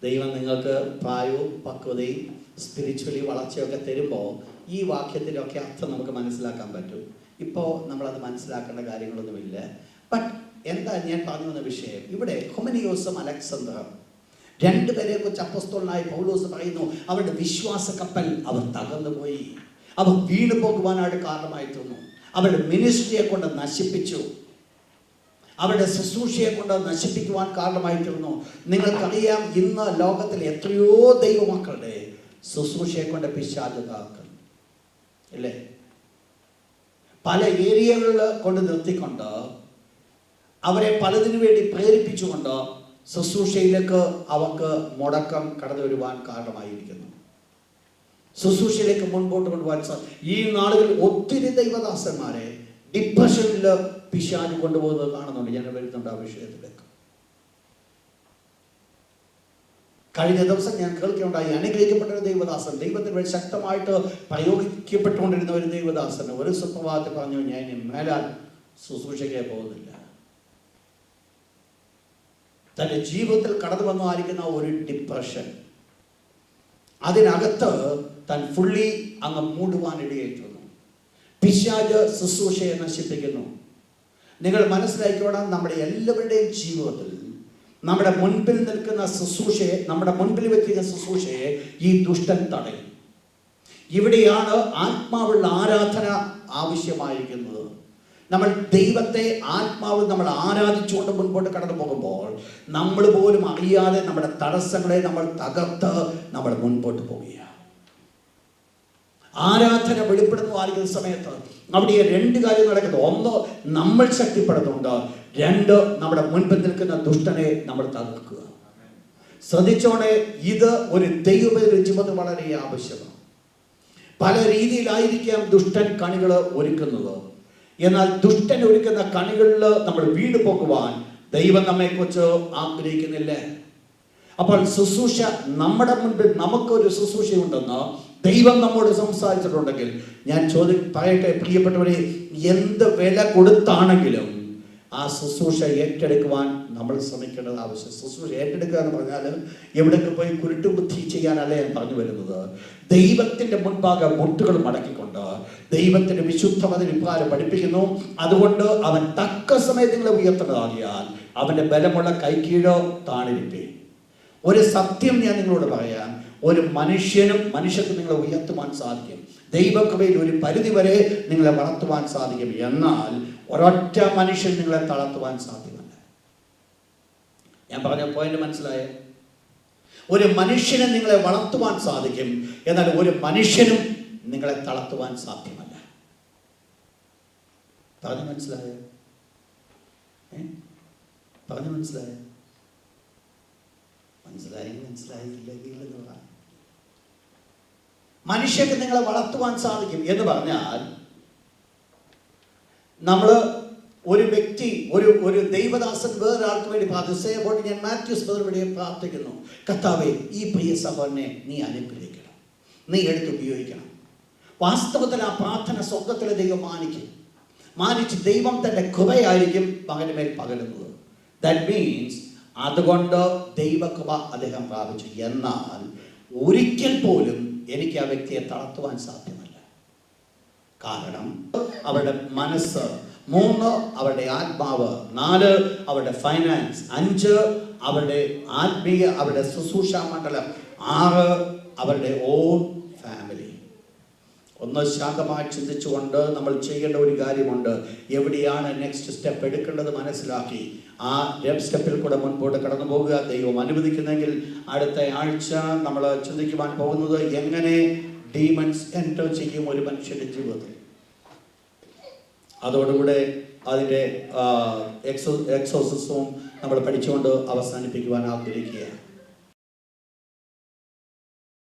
ദൈവം നിങ്ങൾക്ക് പ്രായവും പക്വതയും സ്പിരിച്വലി വളർച്ചയൊക്കെ തരുമ്പോൾ ഈ വാക്യത്തിലൊക്കെ അർത്ഥം നമുക്ക് മനസ്സിലാക്കാൻ പറ്റും. ഇപ്പോൾ നമ്മളത് മനസ്സിലാക്കേണ്ട കാര്യങ്ങളൊന്നുമില്ല. ബട്ട് എന്താ ഞാൻ പറഞ്ഞു വന്ന വിഷയം? ഇവിടെ ഹുമനിയോസും അലക്സാണ്ടറും രണ്ടുപേരെ കുറിച്ച് അപ്പോസ്തലനായ പൗലോസ് പറയുന്നു, അവരുടെ വിശ്വാസ കപ്പൽ അവർ തകർന്നുപോയി. അവർ വീണു പോകുവാനായിട്ട് കാരണമായി തീർന്നു. അവരുടെ മിനിസ്ട്രിയെ കൊണ്ട് നശിപ്പിച്ചു. അവരുടെ ശുശ്രൂഷയെ കൊണ്ട് നശിപ്പിക്കുവാൻ കാരണമായി തീർന്നു. നിങ്ങൾക്കറിയാം, ഇന്ന് ലോകത്തിൽ എത്രയോ ദൈവമക്കളുടെ ശുശ്രൂഷയെ കൊണ്ട് പിശാച് തകർക്കുന്നു, അല്ലേ? പല ഏരിയകളിൽ കൊണ്ട് നിർത്തിക്കൊണ്ട് അവരെ പലതിനു വേണ്ടി പ്രേരിപ്പിച്ചുകൊണ്ട് ശുശ്രൂഷയിലേക്ക് അവർക്ക് മുടക്കം കടന്നു വരുവാൻ കാരണമായിരിക്കുന്നു. ശുശ്രൂഷയിലേക്ക് മുൻപോട്ട് കൊണ്ടുപോകാൻ ഈ നാളുകളിൽ ഒത്തിരി ദൈവദാസന്മാരെ ഡിപ്രഷനിൽ പിശാച് കൊണ്ടുപോകുന്നത് കാണുന്നുണ്ട്. ഞാൻ വരുന്നുണ്ട് ആ വിഷയത്തിലേക്ക്. കഴിഞ്ഞ ദിവസം ഞാൻ കേൾക്കുകയുണ്ടായി, അനുഗ്രഹിക്കപ്പെട്ട ഒരു ദൈവദാസൻ, ദൈവത്തിന് വേണ്ടി ശക്തമായിട്ട് പ്രയോഗിക്കപ്പെട്ടുകൊണ്ടിരുന്ന ഒരു ദൈവദാസൻ ഒരു സുപ്രഭാതത്തിൽ പറഞ്ഞു, ഞാൻ ഇനി മേലാൽ ശുശ്രൂഷയ്ക്ക് പോകുന്നില്ല. തൻ്റെ ജീവിതത്തിൽ കടന്നു വന്നായിരിക്കുന്ന ഒരു ഡിപ്രഷൻ, അതിനകത്ത് താൻ ഫുള്ളി അങ്ങ് മൂടുവാനിടയേറ്റുന്നു. പിശാച് ശുശ്രൂഷയെ നശിപ്പിക്കുന്നു. നിങ്ങൾ മനസ്സിലാക്കിയോണം, നമ്മുടെ എല്ലാവരുടെയും ജീവിതത്തിൽ നമ്മുടെ മുൻപിൽ നിൽക്കുന്ന ശുശ്രൂഷയെ, നമ്മുടെ മുൻപിൽ വെച്ചിരിക്കുന്ന ശുശ്രൂഷയെ ഈ ദുഷ്ടൻ തടയും. ഇവിടെയാണ് ആത്മാവുള്ള ആരാധന ആവശ്യമായിരിക്കുന്നത്. നമ്മൾ ദൈവത്തെ ആത്മാവിൽ നമ്മൾ ആരാധിച്ചുകൊണ്ട് മുൻപോട്ട് കടന്നു പോകുമ്പോൾ നമ്മൾ പോലും അറിയാതെ നമ്മുടെ തടസ്സങ്ങളെ നമ്മൾ തകർത്ത് നമ്മൾ മുൻപോട്ട് പോവുകയാണ്. ആരാധന വെളിപ്പെടുന്നു ആയിരിക്കുന്ന സമയത്ത് അവിടെ രണ്ട് കാര്യം നടക്കുന്നു. ഒന്ന്, നമ്മൾ ശക്തിപ്പെടുന്നുണ്ട്. രണ്ട്, നമ്മുടെ മുൻപിൽ നിൽക്കുന്ന ദുഷ്ടനെ നമ്മൾ തകർക്കുക. ശ്രദ്ധിച്ചോടെ, ഇത് ഒരു ദൈവത്തിന്റെ ജീവിതത്തിൽ വളരെ ആവശ്യമാണ്. പല രീതിയിലായിരിക്കാം ദുഷ്ടൻ കണികൾ ഒരുക്കുന്നത്. എന്നാൽ ദുഷ്ടൻ ഒരുക്കുന്ന കണികളിൽ നമ്മൾ വീണ് പോകുവാൻ ദൈവം നമ്മെക്കുറിച്ച് ആഗ്രഹിക്കുന്നില്ല. അപ്പോൾ ശുശ്രൂഷ, നമ്മുടെ മുൻപിൽ നമുക്കൊരു ശുശ്രൂഷയുണ്ടെന്ന് ദൈവം നമ്മോട് സംസാരിച്ചിട്ടുണ്ടെങ്കിൽ ഞാൻ പറയട്ടെ പ്രിയപ്പെട്ടവരെ, എന്ത് വില കൊടുത്താണെങ്കിലും ആ ശുശ്രൂഷ ഏറ്റെടുക്കുവാൻ നമ്മൾ ശ്രമിക്കേണ്ടത് ആവശ്യം. ശുശ്രൂഷ ഏറ്റെടുക്കുക എന്ന് പറഞ്ഞാൽ എവിടേക്ക് പോയി കുരുട്ടുബുദ്ധി ചെയ്യാനല്ല ഞാൻ പറഞ്ഞു വരുന്നത്. ദൈവത്തിന്റെ മുൻപാകെ മുട്ടുകൾ മടക്കിക്കൊണ്ട് ദൈവത്തിന്റെ വിശുദ്ധമതിൽ ഇപ്രകാരം പഠിപ്പിക്കുന്നു. അതുകൊണ്ട് അവൻ തക്ക സമയത്ത് നിങ്ങളെ ഉയർത്തേണ്ടതാകിയാൽ അവന്റെ ബലമുള്ള കൈക്കീഴോ താണിരിപ്പേ. ഒരു സത്യം ഞാൻ നിങ്ങളോട് പറയാം, ഒരു മനുഷ്യർക്ക് നിങ്ങളെ ഉയർത്തുവാൻ സാധിക്കും. ദൈവകൃപയിൽ ഒരു പരിധി വരെ നിങ്ങളെ വളർത്തുവാൻ സാധിക്കും. എന്നാൽ ഒരൊറ്റ മനുഷ്യൻ നിങ്ങളെ തളർത്തുവാൻ സാധ്യമല്ല. ഞാൻ പറഞ്ഞ പോയിന്റ് മനസ്സിലായോ? ഒരു മനുഷ്യന് നിങ്ങളെ വളർത്തുവാൻ സാധിക്കും, എന്നാൽ ഒരു മനുഷ്യനും നിങ്ങളെ തളർത്തുവാൻ സാധ്യമല്ല. പറഞ്ഞു മനസ്സിലായോ? പറഞ്ഞു മനസ്സിലായോ? മനസ്സിലായില്ലെങ്കിൽ എന്ന് പറയാം. മനുഷ്യർക്ക് നിങ്ങളെ വളർത്തുവാൻ സാധിക്കും എന്ന് പറഞ്ഞാൽ, നമ്മൾ ഒരു വ്യക്തി, ഒരു ദൈവദാസൻ വേറൊരാൾക്ക് വേണ്ടി പ്രാർത്ഥിച്ചപ്പോൾ ഞാൻ മാത്യൂസ് വേറെ പ്രാർത്ഥിക്കുന്നു, കർത്താവേ ഈ പ്രിയ സഹോദരനെ നീ അനുഗ്രഹിക്കണം, നീ എടുത്തുപയോഗിക്കണം. വാസ്തവത്തിൽ ആ പ്രാർത്ഥന സ്വർഗത്തിലെ ദൈവം മാനിച്ച് ദൈവം തന്റെ കൃപയായിരിക്കും പകലിന് മേൽ പകരുന്നത്. ദാറ്റ് മീൻസ് അതുകൊണ്ട് ദൈവകൃപ അദ്ദേഹം പ്രാപിച്ചു. എന്നാൽ ഒരിക്കൽ പോലും എനിക്ക് ആ വ്യക്തിയെ തളർത്തുവാൻ സാധ്യമല്ല. കാരണം അവരുടെ മനസ്സ്, 3 അവരുടെ ആത്മാവ്, 4 അവരുടെ ഫൈനാൻസ്, 5 അവരുടെ ആത്മീയ, അവരുടെ ശുശ്രൂഷ മണ്ഡലം, 6 അവരുടെ ഓൺ ഫാമിലി. ഒന്ന് ശാന്തമായി ചിന്തിച്ചുകൊണ്ട് നമ്മൾ ചെയ്യേണ്ട ഒരു കാര്യമുണ്ട്. എവിടെയാണ് നെക്സ്റ്റ് സ്റ്റെപ്പ് എടുക്കേണ്ടത് മനസ്സിലാക്കി ആ സ്റ്റെപ്പിൽ കൂടെ മുൻപോട്ട് കടന്നു പോകുക. ദൈവം അനുവദിക്കുന്നെങ്കിൽ അടുത്ത ആഴ്ച നമ്മൾ ചിന്തിക്കുവാൻ പോകുന്നത് എങ്ങനെ ഡീമൺസ് എൻ്റർ ചെയ്യും ഒരു മനുഷ്യൻ്റെ ജീവിതത്തിൽ. അതോടുകൂടെ അതിൻ്റെ എക്സോസിസും നമ്മൾ പഠിച്ചുകൊണ്ട് അവസാനിപ്പിക്കുവാൻ ആഗ്രഹിക്കുകയാണ്.